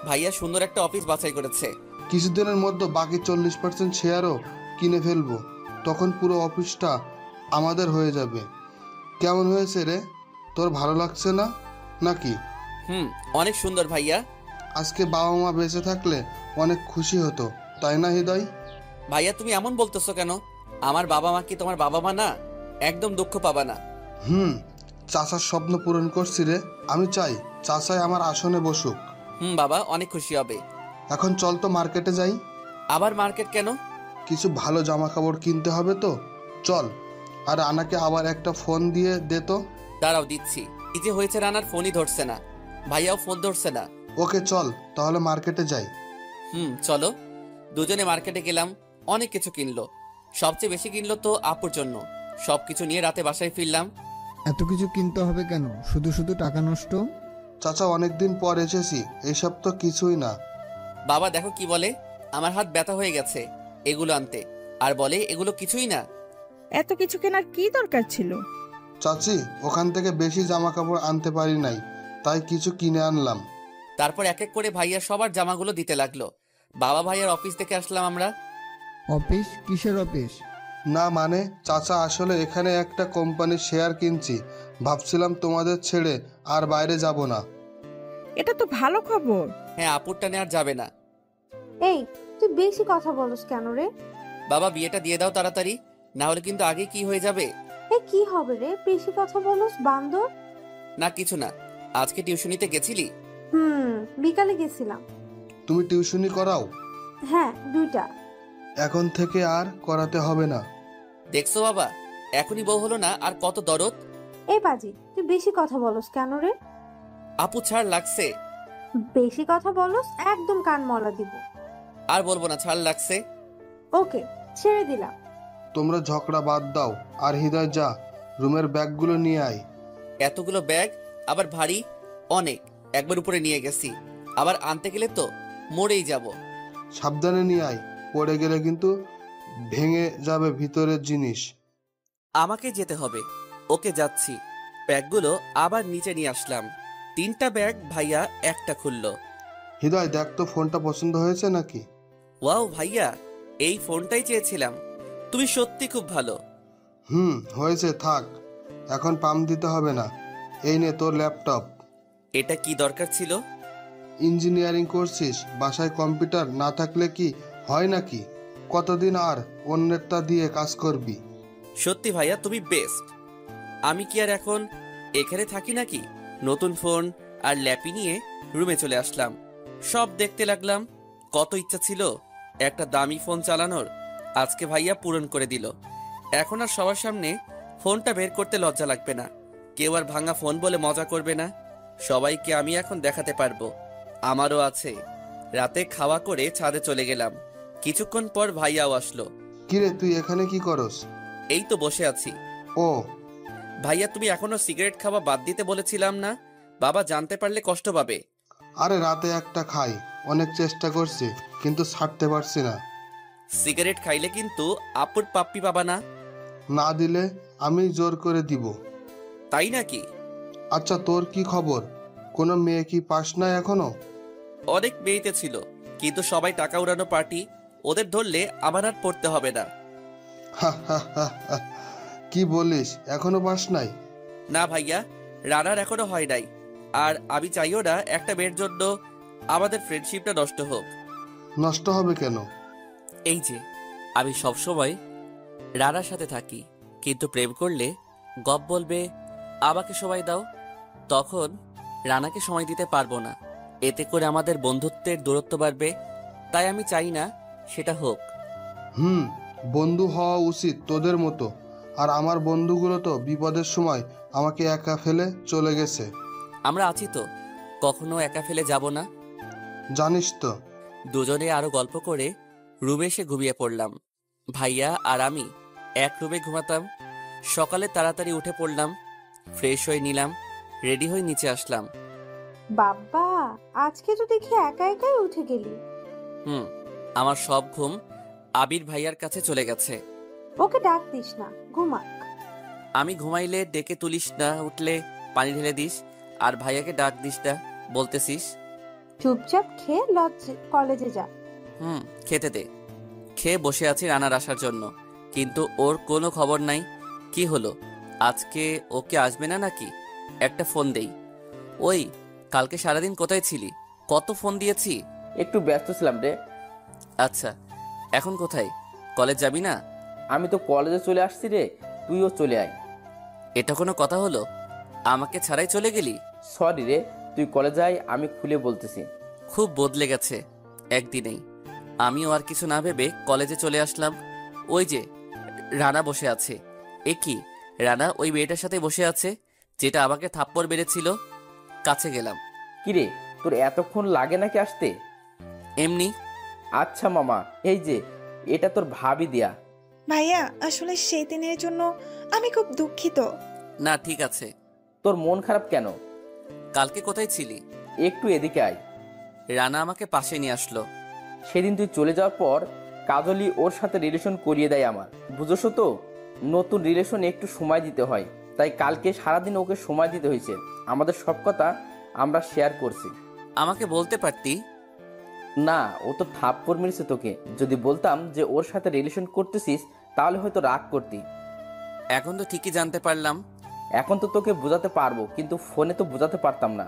ভাইয়া সুন্দর একটা অফিস বাছাই করেছে। কিছুদিনের মধ্যে বাকি 40% শেয়ারও কিনে ফেলবো, তখন পুরো অফিসটা আমাদের হয়ে যাবে। কেমন হয়েছে রে, তোর ভালো লাগছে না নাকি? অনেক সুন্দর ভাইয়া। আজকে বাবা মা বেঁচে থাকলে অনেক খুশি হতো, তাই না হৃদয়? ভাইয়া, তুমি এমন বলতেছো কেন? আমার বাবা মা কি তোমার বাবা মা না? একদম দুঃখ পাবা না। চাচার স্বপ্ন পূরণ করছি রে। আমি চাই চাচাই আমার আসনে বসুক। বাবা অনেক খুশি হবে। এখন চল তো মার্কেটে যাই। আবার মার্কেট কেন? কিছু ভালো জামা কাপড় কিনতে হবে তো, চল। আর আনাকে আবার একটা ফোন দিয়ে দে তো। দাঁড়াও দিচ্ছি। কি যে হয়েছে, রানার ফোনই ধরছে না, ভাইয়াও ফোন ধরছে না। ওকে চল তাহলে মার্কেটে যাই। চলো। দুজনে মার্কেটে গেলাম, অনেক কিছু কিনলো। সবচেয়ে বেশি কিনলো তো আপুর জন্য। সবকিছু নিয়ে রাতে বাসায় ফিরলাম। এত কিছু কিনতে হবে কেন? শুধু শুধু টাকা নষ্ট। চাচা অনেকদিন পর এসেছি, এইসব তো কিছুই না। বাবা দেখো কি বলে, আমার হাত ব্যথা হয়ে গেছে এগুলো আনতে, আর বলে এগুলো কিছুই না। এত কিছু কেনার কি দরকার ছিল? চাচি, ওখান থেকে বেশি জামা কাপড় আনতে পারি নাই, তাই কিছু কিনে আনলাম। তারপর এক এক করে ভাইয়া সবার জামাগুলো দিতে লাগলো। বাবা ভাইয়ার অফিস থেকে আসলাম আমরা। অফিস? কিসের অফিস? না মানে চাচা, আসলে এখানে একটা কোম্পানির শেয়ার কিনছি। ভাবছিলাম তোমাদের ছেড়ে আর বাইরে যাব না। এটা তো ভালো খবর। হ্যাঁ, আপুরটা নেওয়ার যাবে না। এই, তুই বেশি কথা বলস কেন রে? বাবা বিয়েটা দিয়ে দাও তাড়াতাড়ি, না হলে কিন্তু আগে কি হয়ে যাবে। কি হবে রে বেশি কথা বলস বান্দর? না কিছু না। আজকে টিউশনিতে গেছিলি? বিকালে গেছিলাম। তুমি টিউশনি করাও? হ্যাঁ, 2টা। এখন থেকে আর করাতে হবে না। দেখছো বাবা, এখনই বউ হলো না আর কত দরদ। এই বাজি, তুই বেশি কথা বলস কেন রে? আপু ছাড় লাগছে। বেশি কথা বলস একদম কান মলা দিব। আর বলবো না, ছাড় লাগছে। ওকে, ছেড়ে দিলাম। তোমরা ঝগড়া বাদ দাও, আর হৃদয় যা, রুমের ব্যাগগুলো নিয়ে আয়। এতগুলো ব্যাগ, আবার ভারী অনেক। একবার উপরে নিয়ে গেছি, আবার আনতে গেলে তো মরেই যাব। সাবধানে নিয়ে আয়, পড়ে গেলে কিন্তু ভেঙে যাবে ভিতরের জিনিস। আমাকে যেতে হবে। ওকে যাচ্ছি। ব্যাগগুলো আবার নিচে নিয়ে আসলাম। 3টা ব্যাগ ভাইয়া একটা খুললো। হৃদয় দেখ তো, ফোনটা পছন্দ হয়েছে নাকি? ওয়াও ভাইয়া, এই ফোনটাই চেয়েছিলাম। তুমি সত্যি খুব ভালো। হয়েছে, থাক। এখন পাম্প দিতে হবে না। এই নে তোর ল্যাপটপ। এটা কি দরকার ছিল? ইঞ্জিনিয়ারিং করছিস, বাসায় কম্পিউটার না থাকলে কি হয় নাকি? কতদিন আর অন্যেরটা দিয়ে কাজ করবি? সত্যি ভাইয়া তুমি বেস্ট। আমি কি আর এখন এখানে থাকি নাকি? নতুন ফোন আর ল্যাপি নিয়ে রুমে চলে আসলাম। সব দেখতে লাগলাম। কত ইচ্ছা ছিল একটা দামি ফোন চালানোর, আজকে ভাইয়া পূরণ করে দিল। এখন আর সবার সামনে ফোনটা বের করতে লজ্জা লাগবে না। কেউ আর ভাঙা ফোন বলে মজা করবে না। সবাইকে আমি এখন দেখাতে পারবো আমারও আছে। রাতে খাওয়া করে ছাদে চলে গেলাম। কিছুক্ষণ পর ভাইয়াও আসলো। কিরে, তুই এখানে কি করস? এই তো বসে আছি। ও ভাইয়া, তুমি এখনো সিগারেট খাওয়া বাদ দিতে বলেছিলাম না? বাবা জানতে পারলে কষ্ট পাবে। আরে রাতে একটা খাই, অনেক চেষ্টা করছি কিন্তু ছাড়তে পারছি না। সিগারেট খাইলে কিন্তু আপুর পাপ্পি পাবা না। না দিলে আমি জোর করে দিব। তাই নাকি? আচ্ছা, তোর কি খবর? কোনো মেয়ে কি পাস না এখনো? অনেক মেয়েতে ছিল, কিন্তু সবাই টাকা উড়ানো পার্টি। ওদের ধরলে আমার আর পড়তে হবে না। কি বলিস, এখনো পাস নাই? না ভাইয়া, রানার এখনো হয় নাই। আর আমি চাইও না একটা মেয়ের জন্য আমাদের ফ্রেন্ডশিপটা নষ্ট হোক। নষ্ট হবে কেন? এই যে আমি সবসময় রানার সাথে থাকি, কিন্তু প্রেম করলে গপ বলবে আমাকে সময় দাও, তখন রানাকে সময় দিতে পারবো না। এতে করে আমাদের বন্ধুত্বের দূরত্ব বাড়বে। তাই আমি চাই না সেটা হোক। বন্ধু হওয়া উচিত তোদের মতো। আর আমার বন্ধুগুলো তো বিপদের সময় আমাকে একা ফেলে চলে গেছে। আমরা আছি তো, কখনো একা ফেলে যাব না। জানিস তো। দুজনে আরো গল্প করে রুমে এসে ঘুমিয়ে পড়লাম। ভাইয়া আর আমি এক রুমে ঘুমাতাম। সকালে তাড়াতাড়ি উঠে পড়লাম, ফ্রেশ হয়ে নিলাম, রেডি হয়ে নিচে আসলাম। বাবা, আজকে তো দেখি একা একাই উঠে গেলি। আমার সব ঘুম আবির ভাইয়ার কাছে চলে গেছে। ওকে ডাক দিস না, ঘুমাক। আমি ঘুমাইলে ডেকে তুলিস না, উঠলে পানি ঢেলে দিস, আর ভাইয়াকে ডাক দিস না বলতেছিস। চুপচাপ খেয়ে কলেজে যা। খেতে দে। খেয়ে বসে আছি রানার আসার জন্য, কিন্তু ওর কোনো খবর নাই। কি হলো, আজকে ওকে আসবে না নাকি? একটা ফোন দেই। ওই, কালকে সারাদিন কোথায় ছিলি? কত ফোন দিয়েছি। একটু ব্যস্ত ছিলাম রে। আচ্ছা, এখন কোথায়? কলেজ যাবি না? আমি তো কলেজে চলে আসছি রে, তুইও চলে আয়। এটা কোনো কথা হলো? আমাকে ছাড়াই চলে গেলি? সরি রে, তুই কলেজে আয়, আমি খুলে বলতেছি। খুব বদলে গেছে একদিনেই। আমিও আর কিছু না ভেবে কলেজে চলে আসলাম। ওই যে রানা বসে আছে। এ কি, রানা ওই মেয়েটার সাথে বসে আছে যেটা আমাকে থাপ্পড় মেরেছিল। কাছে গেলাম। কিরে, তোর এতক্ষণ লাগে নাকি আসতে? এমনি। আচ্ছা মামা, এই যে এটা তোর ভাবি দেয়া। ভাইয়া, আসলে সেই দিনের জন্য আমি খুব দুঃখিত। না ঠিক আছে। তোর মন খারাপ কেন? কালকে কোথায় ছিলি? একটু এদিকে আয়। রানা আমাকে পাশে নিয়ে আসলো। সেদিন তুই চলে যাওয়ার পর কাজলি ওর সাথে রিলেশন করিয়ে দেয় আমার, বুঝছো তো? নতুন রিলেশন একটু সময় দিতে হয়, তাই কালকে সারাদিন ওকে সময় দিতে হয়েছে। আমাদের সব কথা আমরা শেয়ার করছি। আমাকে বলতে পারতি। না, ও তো থাপ্পড় মেরেছে তোকে। যদি বলতাম যে ওর সাথে রিলেশন করতেছিস তাহলে হয়তো রাগ করতি। এখন তো ঠিকই জানতে পারলাম। এখন তো তোকে বোঝাতে পারবো, কিন্তু ফোনে তো বোঝাতে পারতাম না।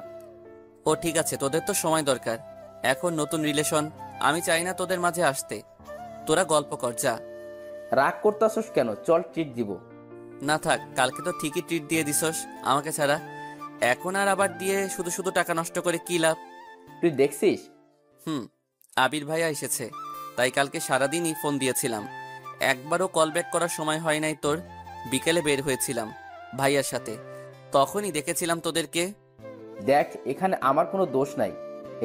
ও ঠিক আছে, তোদের তো সময় দরকার। এখন নতুন রিলেশন, আমি চাই না তোদের মাঝে আসতে। তোরা গল্প কর যা। রাগ করতেছস কেন? চল ট্রিট দিব। না থাক, কালকে তো ঠিকই ট্রিট দিয়ে দিছস আমাকে ছাড়া। এখন আর আবার দিয়ে শুধু শুধু টাকা নষ্ট করে কি লাভ? তুই দেখছিস? আবির ভাইয়া এসেছে, তাই কালকে সারাদিনই ফোন দিয়েছিলাম। একবারও কল ব্যাক করার সময় হয় নাই তোর। বিকেলে বের হয়েছিলাম ভাইয়ার সাথে, তখনই দেখেছিলাম তোদেরকে। দেখ, এখানে আমার কোনো দোষ নাই।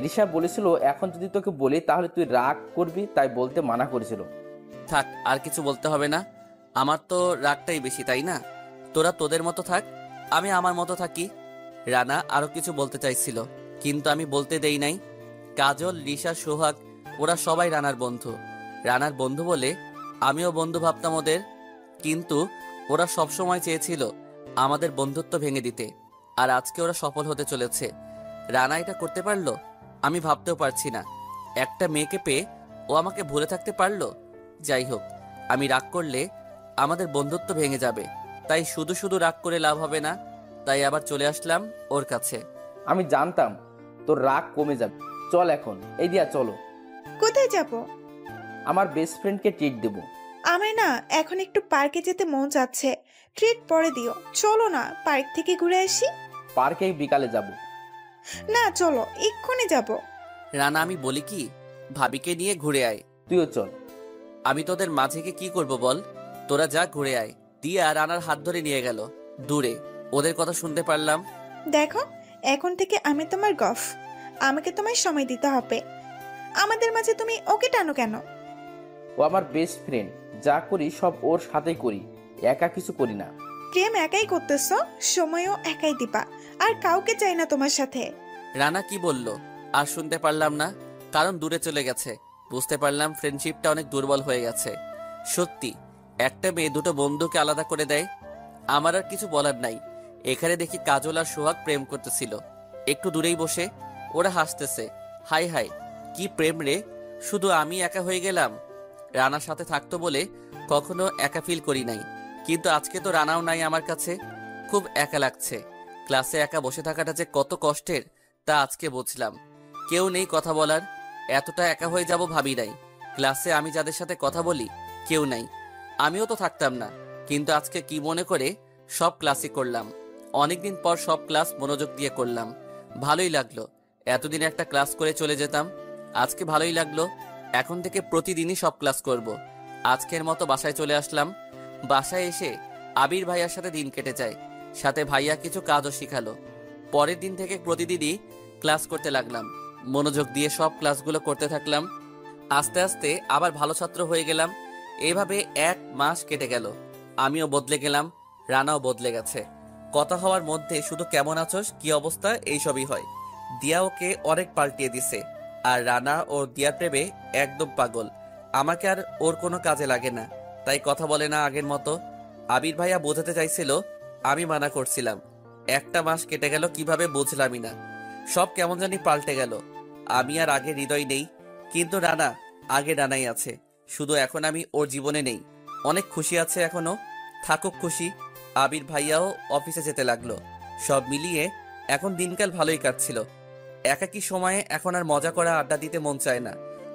রিশা বলেছিল এখন যদি তোকে বলি তাহলে তুই রাগ করবি, তাই বলতে মানা করেছিল। থাক, আর কিছু বলতে হবে না। আমার তো রাগটাই বেশি, তাই না? তোরা তোদের মতো থাক, আমি আমার মতো থাকি। রানা আরো কিছু বলতে চাইছিল, কিন্তু আমি বলতে দেই নাই। কাজল, রিশা, সোহাগ ওরা সবাই রানার বন্ধু। রানার বন্ধু বলে আমিও বন্ধু ভাবতাম ওদের, কিন্তু ওরা সবসময় চেয়েছিল আমাদের বন্ধুত্ব ভেঙে দিতে। আর আজকে ওরা সফল হতে চলেছে। রানা এটা করতে পারলো, আমি ভাবতেও পারছি না। একটা মেয়েকে পেয়ে ও আমাকে ভুলে থাকতে পারলো। যাই হোক, আমি রাগ করলে আমাদের বন্ধুত্ব ভেঙে যাবে, তাই শুধু শুধু রাগ করে লাভ হবে না। তাই আবার চলে আসলাম ওর কাছে। আমি জানতাম তোর রাগ কমে যাবে। চল এখন, এই দিয়া চলো। কোথায় যাব? আমার বেস্ট ফ্রেন্ডকে ট্রিট দেবো। আমার না এখন একটু পার্কে যেতে মন যাচ্ছে। ট্রিট পরে দিও। চলো না, পার্ক থেকে ঘুরে আসি। পার্কে বিকালে যাব। না চলো, এক্ষুনি যাব। রানা, আমি বলি কি, ভাবিকে নিয়ে ঘুরে আয়। তুইও চল। আমি তোদের মাঝে কি করব বল? তোরা যা, ঘুরে আয়। দিয়া রানার হাত ধরে নিয়ে গেল দূরে। ওদের কথা শুনতে পারলাম। দেখো, এখন থেকে আমি তোমার গফ। আমাকে তোমায় সময় দিতে হবে। আমাদের মাঝে তুমি ওকে টানো কেন? ও আমার বেস্ট ফ্রেন্ড, যা করি সব ওর সাথেই করি, একা কিছু করি না। প্রেম একাই করতেছো, সময়ও একাই দিবা, আর কাউকে চাই না তোমার সাথে। রানা কি বলল আর শুনতে পারলাম না, কারণ দূরে চলে গেছে। বুঝতে পারলাম ফ্রেন্ডশিপটা অনেক দুর্বল হয়ে গেছে। সত্যি, একটা মেয়ে দুটো বন্ধুকে আলাদা করে দেয়। আমার আর কিছু বলার নাই। এখানে দেখি কাজল আর সোহাগ প্রেম করতেছিল একটু দূরেই বসে। ওরা হাসতেছে। হাই হাই, কি প্রেম রে! শুধু আমি একা হয়ে গেলাম। রানার সাথে থাকতো বলে কখনো একা ফিল করি নাই, কিন্তু আজকে তো রানাও নাই আমার কাছে। খুব একা লাগছে। ক্লাসে একা বসে থাকাটা যে কত কষ্টের তা আজকে বুঝলাম। কেউ নেই কথা বলার। এতটা একা হয়ে যাব ভাবি নাই। ক্লাসে আমি যাদের সাথে কথা বলি কেউ নাই। আমিও তো থাকতাম না, কিন্তু আজকে কি মনে করে সব ক্লাসই করলাম। অনেকদিন পর সব ক্লাস মনোযোগ দিয়ে করলাম। ভালোই লাগলো। এতদিন একটা ক্লাস করে চলে যেতাম, আজকে ভালোই লাগলো। এখন থেকে প্রতিদিনই সব ক্লাস করব। আজকের মতো বাসায় চলে আসলাম। বাসায় এসে আবির ভাইয়ার সাথে দিন কেটে যায়। সাথে ভাইয়া কিছু কাজও শিখালো। পরের দিন থেকে প্রতিদিনই ক্লাস করতে লাগলাম। মনোযোগ দিয়ে সব ক্লাসগুলো করতে থাকলাম। আস্তে আস্তে আবার ভালো ছাত্র হয়ে গেলাম। এভাবে 1 মাস কেটে গেল। আমিও বদলে গেলাম, রানাও বদলে গেছে। কথা হওয়ার মধ্যে শুধু কেমন আছোস, কি অবস্থা, এইসবই হয়। দিয়া ওকে অনেক পাল্টিয়ে দিছে। আর রানা ও দিয়ার প্রেমে একদম পাগল। আমাকে আর ওর কোনো কাজে লাগে না, তাই কথা বলে না আগের মতো। আবির ভাইয়া বোঝাতে চাইছিল, আমি মানা করছিলাম। 1টা মাস কেটে গেল, কিভাবে বুঝলামই না। সব কেমন জানি পাল্টে গেল। আমি আর আগে হৃদয় নেই, কিন্তু রানা আগে রানাই আছে। শুধু এখন আমি ওর জীবনে নেই। অনেক খুশি আছে এখনো, থাকুক খুশি। আবির ভাইয়াও অফিসে যেতে লাগলো। সব মিলিয়ে এখন দিনকাল ভালোই কাটছিল। একাকী সময়ে এখন আর মজা করা, আড্ডা দিতে মন চায় না।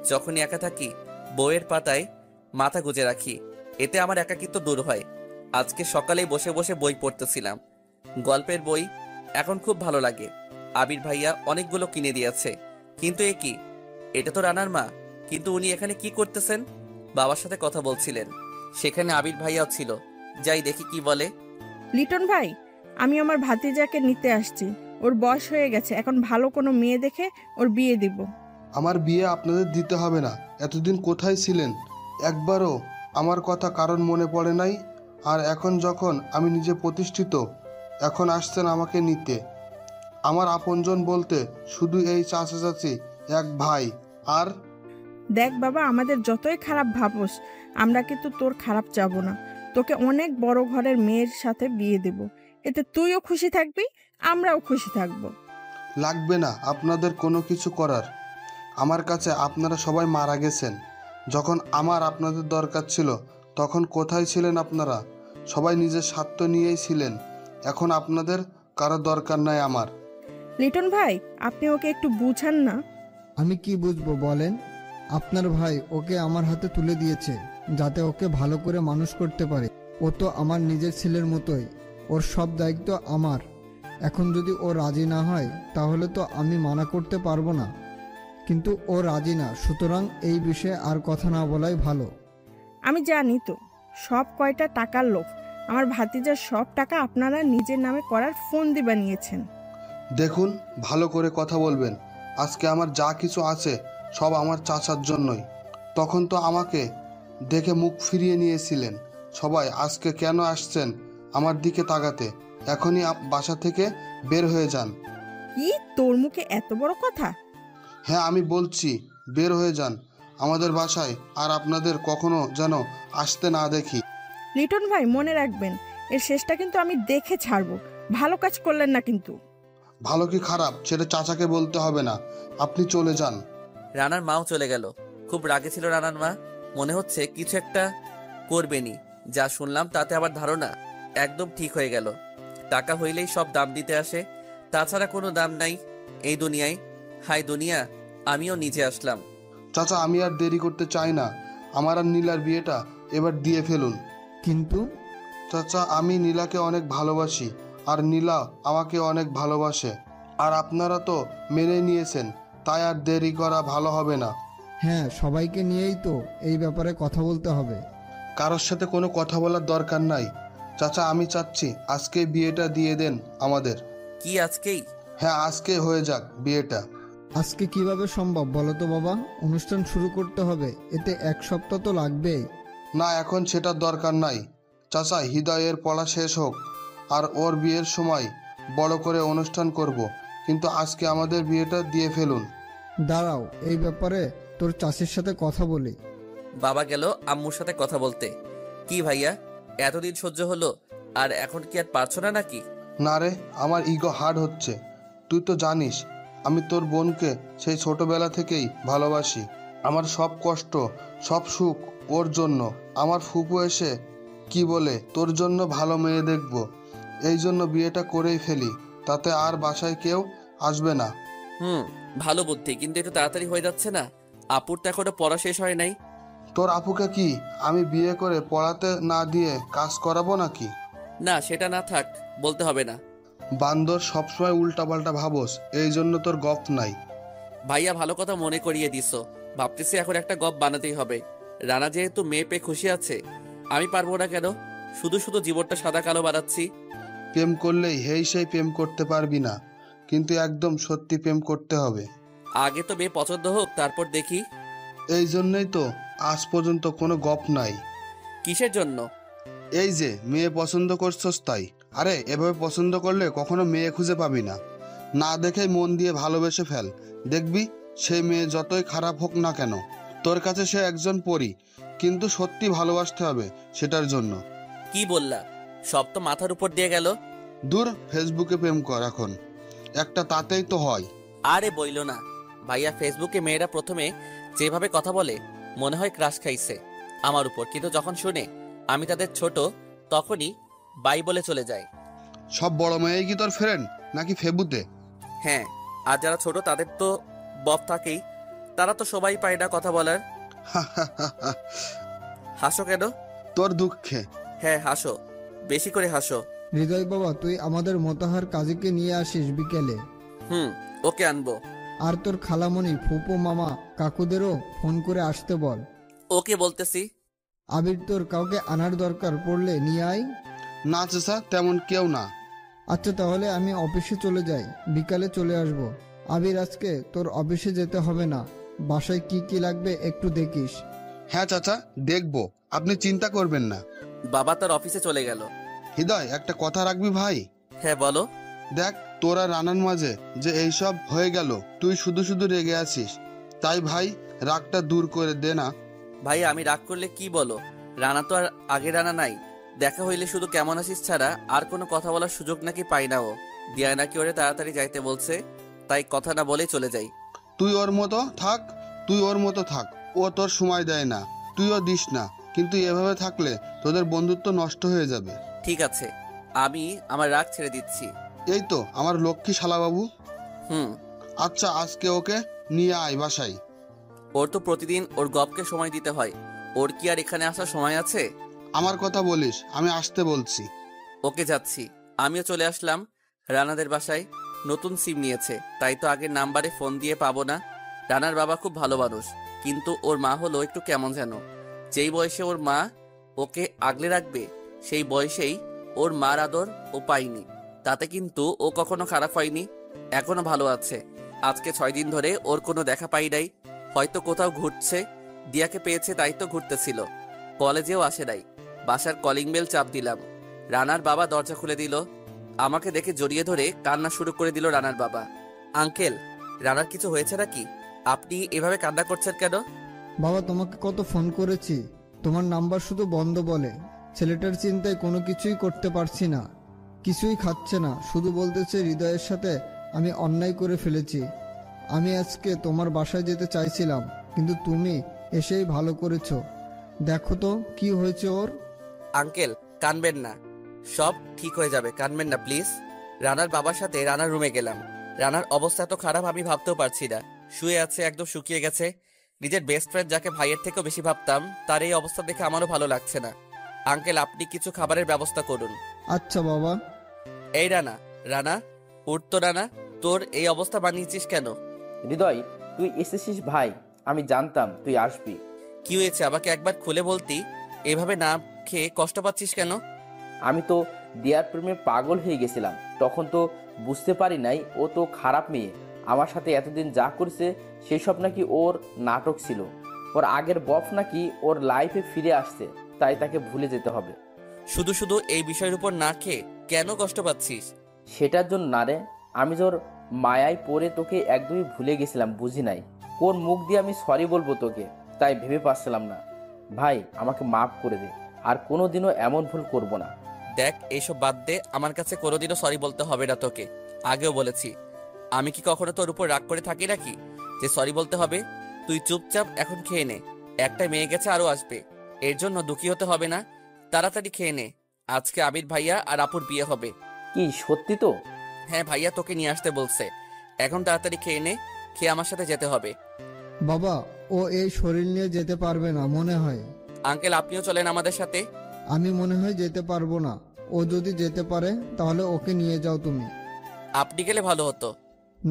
যখনই একা থাকি বইয়ের পাতায় মাথা গুজে রাখি। এতে আমার একাকিত্ব দূর হয়। আজকে সকালেই বসে বসে বই পড়তেছিলাম, গল্পের বই। এখন খুব ভালো লাগে। আবির ভাইয়া অনেকগুলো কিনে দিয়েছে। কিন্তু এ কি? এটা তো রানার মা। কিন্তু উনি এখানে কি করতেছেন? বাবার সাথে কথা বলছিলেন, সেখানে আবির ভাইয়াও ছিল। যাই দেখি কি বলে। লিটন ভাই, আমি আমার ভাতিজাকে নিতে আসছি। ওর বয়স হয়ে গেছে, এখন ভালো কোনো মেয়ে দেখে ওর বিয়ে দিব। আমার বিয়ে আপনাদের দিতে হবে না। এতদিন কোথায় ছিলেন? একবারও আমার কথা কারণ মনে পড়ে নাই? আর এখন যখন আমি নিজে প্রতিষ্ঠিত, এখন আসছেন আমাকে নিতে। আমার আপনজন বলতে শুধু এই চাচা চাচি, এক ভাই। আর দেখ বাবা, আমাদের যতই খারাপ ভাবোস, আমরা কিন্তু তোর খারাপ চাবো না। তোকে অনেক বড় ঘরের মেয়ের সাথে বিয়ে দেব। এতে তুইও খুশি থাকবি, আমরাও খুশি থাকবো। লাগবে না আপনাদের কোনো কিছু করার। আমার কাছে আপনারা সবাই মারা গেছেন। যখন আমার আপনাদের দরকার ছিল, তখন কোথায় ছিলেন আপনারা? সবাই নিজের স্বার্থ নিয়েই ছিলেন। এখন আপনাদের কারো দরকার নাই আমার। লিটন ভাই, আপনি ওকে একটু বুঝান না। আমি কি বুঝবো বলেন? আপনার ভাই ওকে আমার হাতে তুলে দিয়েছে যাতে ওকে ভালো করে মানুষ করতে পারে। ও তো আমার নিজের ছেলের মতোই, ওর সব দায়িত্ব আমার। এখন যদি ও রাজি না হয় তাহলে তো আমি মানা করতে পারবো না, কিন্তু ও রাজি না, সুতরাং এই বিষয়ে আর কথা না বলাই ভালো। আমি জানি তো সব কয়টা টাকার লোভ। আমার ভাতিজার সব টাকা আপনারা নিজের নামে করার ফন্দি বানিয়েছেন। দেখুন, ভালো করে কথা বলবেন। আজকে আমার যা কিছু আছে সব আমার চাচার জন্যই। তখন তো আমাকে দেখে মুখ ফিরিয়ে নিয়েছিলেন সবাই। আজকে কেন আসছেন আমার দিকে তাকাতে? এখনই বাসা থেকে বের হয়ে যান। কি, তোর মুখে এত বড় কথা? হ্যাঁ, আমি বলছি বের হয়ে যান আমাদের বাসায়। আর আপনাদের কখনো যেন আসতে না দেখি। লিটন ভাই, মনে রাখবেন, এর শেষটা কিন্তু আমি দেখে ছাড়বো। ভালো কাজ করলেন না কিন্তু। ভালো কি খারাপ সেটা চাচাকে বলতে হবে না, আপনি চলে যান। রানার মাও চলে গেল। খুব রাগে ছিল রানার মা। মনে হচ্ছে কিছু একটা করবেনি। যা শুনলাম তাতে আবার ধারণা একদম ঠিক হয়ে গেল। টাকা হইলেই সব দাম দিতে আসে, তাছাড়া কোনো দাম নাই এই দুনিয়ায়। হাই দুনিয়া, আমিও নিচে আসলাম। চাচা, আমি আর দেরি করতে চাই না। আমার আর নীলার বিয়েটা এবার দিয়ে ফেলুন। কিন্তু চাচা, আমি নীলাকে অনেক ভালোবাসি, আর নীলা আমাকে অনেক ভালোবাসে। আর আপনারা তো মেনে নিয়েছেন, তাই আর দেরি করা ভালো হবে না। হ্যাঁ, সবাইকে নিয়েই তো এই ব্যাপারে কথা বলতে হবে। কারোর সাথে কোনো কথা বলার দরকার নাই। চাচা, আমি চাচ্ছি আজকে বিয়েটা দিয়ে দেন আমাদের। কি আজকেই? হ্যাঁ, আজকে হয়ে যাক বিয়েটা। আজকে কিভাবে সম্ভব বলো তো বাবা? অনুষ্ঠান শুরু করতে হবে, এতে 1 সপ্তাহ তো লাগবেই। না, এখন সেটার দরকার নাই। চাচা, হৃদয়ের পড়া শেষ হোক, আর ওর বিয়ের সময় বড় করে অনুষ্ঠান করব। কিন্তু আজকে আমাদের বিয়েটা দিয়ে ফেলুন। দাঁড়াও, এই ব্যাপারে তোর চাষির সাথে কথা বলি। বাবা গেল আম্মুর সাথে কথা বলতে। কি ভাইয়া, এতদিন সহ্য হলো, আর এখন কি আর পারছো না নাকি? না রে, আমার ইগো হার্ড হচ্ছে। তুই তো জানিস আমি তোর বোনকে সেই ছোটবেলা থেকেই ভালোবাসি। আমার সব কষ্ট, সব সুখ ওর জন্য। আমার ফুপু এসে কি বলে তোর জন্য ভালো মেয়ে দেখব, এই জন্য বিয়েটা করেই ফেলি। তাতে আর বাসায় কেউ আসবে না। ভালো বুদ্ধি, কিন্তু একটু তাড়াতাড়ি হয়ে যাচ্ছে না? আপুর তো এখনো পড়া শেষ হয় নাই। তোর আপুকে কি আমি বিয়ে করে পড়াতে না দিয়ে কাজ করাবো নাকি? না, সেটা না থাক, বলতে হবে না। বান্দর সবসময় উল্টাপাল্টা ভাবস, এই জন্য তোর গপ নাই। ভাইয়া ভালো কথা মনে করিয়ে দিছো। ভাবতেছি এখন একটা গপ বানাতেই হবে। রানা যেহেতু মেয়ে পেয়ে খুশি আছে, আমি পারবো না কেন? শুধু শুধু জীবনটা সাদা কালো বানাচ্ছি। প্রেম করলেই হেই সেই প্রেম করতে পারবি না, কিন্তু একদম সত্যি প্রেম করতে হবে। আগে তো মেয়ে পছন্দ হোক, তারপর দেখি। এই জন্যই তো আজ পর্যন্ত কোনো গপ নাই। কিসের জন্য? এই যে মেয়ে পছন্দ করছস তাই। আরে, এভাবে পছন্দ করলে কখনো মেয়ে খুঁজে পাবি না। না দেখেই মন দিয়ে ভালোবেসে ফেল, দেখবি সেই মেয়ে যতই খারাপ হোক না কেন, তোর কাছে সে একজন পরী। কিন্তু সত্যি ভালোবাসতে হবে সেটার জন্য। কি বললা? সব তো মাথার উপর দিয়ে গেল। দূর, ফেসবুকে প্রেম কর এখন একটা, তাতেই তো হয়। আরে বইলো না ভাইয়া, ফেসবুকে মেয়েরা প্রথমে যেভাবে কথা বলে মনে হয় ক্রাশ খাইছে আমার উপর, কিন্তু যখন শুনে আমি তাদের ছোট, তখনই বাই বলে চলে যায়। সব বড় মেয়েই কি তোর ফ্রেন্ড নাকি ফেবুতে? হ্যাঁ, আর যারা ছোট তাদের তো বব থাকেই। তারা তো সবাই পায় না কথা বলার। হাসো কেন? তোর দুঃখে। হ্যাঁ হাসো, বেশি করে হাসো। হৃদয় বাবা, তুই আমাদের মতাহার কাজীকে নিয়ে আসিস বিকেলে। ওকে আনবো। আর তোর খালামণি, ফুপো, মামা, কাকুদেরও ফোন করে আসতে বল। ওকে বলতেছি। আবির, তোর কাউকে আনার দরকার পড়লে নিয়ে আয়। না চাচা, তেমন কেউ না। আচ্ছা, তাহলে আমি অফিসে চলে যাই, বিকালে চলে আসব। আবির, আজকে তোর অফিসে যেতে হবে না, বাসায় কি কি লাগবে একটু দেখিস। হ্যাঁ চাচা, দেখবো, আপনি চিন্তা করবেন না। বাবা তার অফিসে চলে গেল। হৃদয়, একটা কথা রাখবি ভাই? হ্যাঁ বলো। দেখ, তোরা রানার মাঝে যে এইসব হয়ে গেল, তুই শুধু শুধু রেগে আছিস, তাই ভাই রাগটা দূর করে দে না। ভাই আমি রাগ করলে কি বলো? রানা তো আর আগে রানা নাই। দেখা হইলে শুধু কেমন আছিস ছাড়া আর কোনো কথা বলার সুযোগ নাকি পাই না। ও দিয়া নাকি ওরে তাড়াতাড়ি যাইতে বলছে, তাই কথা না বলেই চলে যাই। তুই ওর মতো থাক, ও তোর সময় দেয় না, তুইও দিস না, কিন্তু এভাবে থাকলে তোদের বন্ধুত্ব নষ্ট হয়ে যাবে। ঠিক আছে, আমি আমার রাগ ছেড়ে দিচ্ছি। এই তো আমার লক্ষ্মী শালাবাবু। হুম। আচ্ছা, আজকে ওকে নিয়ে আয় বাসায়। ওর তো প্রতিদিন ওর গপকে সময় দিতে হয়, ওর কি আর এখানে আসার সময় আছে? আমার কথা বলিস, আমি আসতে বলছি। ওকে যাচ্ছি। আমিও চলে আসলাম রানাদের বাসায়। নতুন সিম নিয়েছে, তাই তো আগের নাম্বারে ফোন দিয়ে পাবো না। রানার বাবা খুব ভালো মানুষ, কিন্তু ওর মা হলো একটু কেমন যেন। যেই বয়সে ওর মা ওকে আগলে রাখবে, সেই বয়সেই ওর মার আদর ও পায়নি। তাতে কিন্তু ও কখনো খারাপ হয়নি, এখনো ভালো আছে। আজকে 6 দিন ধরে ওর কোনো দেখা পাই নাই, হয়তো কোথাও ঘুরছে। দিয়াকে পেয়েছে তাই তো ঘুরতেছিল, কলেজেও আসে নাই। বাসার কলিং বেল চাপ দিলাম, রানার বাবা দরজা খুলে দিল। আমাকে দেখে জড়িয়ে ধরে কান্না শুরু করে দিল রানার বাবা। আঙ্কেল, রানার কিছু হয়েছে নাকি? আপনি এভাবে কান্না করছেন কেন? বাবা, তোমাকে কত ফোন করেছি, তোমার নাম্বার শুধু বন্ধ বলে। ছেলেটার চিন্তায় কোনো কিছুই করতে পারছি না, কিছুই খাচ্ছে না, শুধু বলতেছে হৃদয়ের সাথে আমি অন্যায় করে ফেলেছি। আমি আজকে তোমার বাসায় যেতে চাইছিলাম, কিন্তু তুমি এসেই ভালো করেছো। দেখো তো কি হয়েছে ওর। আঙ্কেল কানবেন না, সব ঠিক হয়ে যাবে, কানবেন না প্লিজ। রানার বাবার সাথে রানার রুমে গেলাম। রানার অবস্থা তো খারাপ আমি ভাবতেও পারছি না, শুয়ে আছে, একদম শুকিয়ে গেছে। নিজের বেস্ট ফ্রেন্ড যাকে ভাইয়ের থেকেও বেশি ভাবতাম, তার এই অবস্থা দেখে আমারও ভালো লাগছে না। আঙ্কেল আপনি কিছু খাবারের ব্যবস্থা করুন। আচ্ছা বাবা। এই রানা, রানা উঠ তো। রানা, তোর এই অবস্থা বানিয়েছিস কেন? হৃদয়, তুই এসেছিস ভাই, আমি জানতাম তুই আসবি। কি হয়েছে আমাকে একবার খুলে বলতি? এভাবে না খেয়ে কষ্ট পাচ্ছিস কেন? আমি তো দিয়ার প্রেমে পাগল হয়ে গেছিলাম, তখন তো বুঝতে পারি নাই ও তো খারাপ মেয়ে। আমার সাথে এতদিন যা করছে সেসব নাকি ওর নাটক ছিল। ওর আগের বফ নাকি ওর লাইফে ফিরে আসছে, তাই তাকে ভুলে যেতে হবে। শুধু শুধু এই বিষয়ের উপর না খেয়ে কেন কষ্ট পাচ্ছিস? সেটার জন্য না রে, আমি তোর মায়ায় পড়ে তোকে একদমই ভুলে গেছিলাম, বুঝি নাই কোন মুখ দিয়ে আমি সরি বলবো তোকে, তাই ভেবে পাচ্ছিলাম না। ভাই আমাকে মাফ করে দে, আর কোনোদিনও এমন ভুল করব না। দেখ এইসব বাদ দে, আমার কাছে কোনোদিনও সরি বলতে হবে না তোকে, আগেও বলেছি। আমি কি কখনো তোর উপর রাগ করে থাকি নাকি যে সরি বলতে হবে? তুই চুপচাপ এখন খেয়ে নে, একটা মেয়ে গেছে আরো আসবে, এর জন্য দুঃখী হতে হবে না। তাড়াতাড়ি খেয়ে নে, আজকে আবির ভাইয়া আর আপুর বিয়ে হবে। কি সত্যি তো? হ্যাঁ, ভাইয়া তোকে নিয়ে আসতে বলছে, এখন তাড়াতাড়ি খেয়ে নে, খেয়ে আমার সাথে যেতে হবে। বাবা, ও এই শরীর নিয়ে যেতে পারবে না মনে হয়। আঙ্কেল আপনিও চলেন আমাদের সাথে। আমি মনে হয় যেতে পারবো না, ও যদি যেতে পারে তাহলে ওকে নিয়ে যাও তুমি। আপনি গেলে ভালো হতো।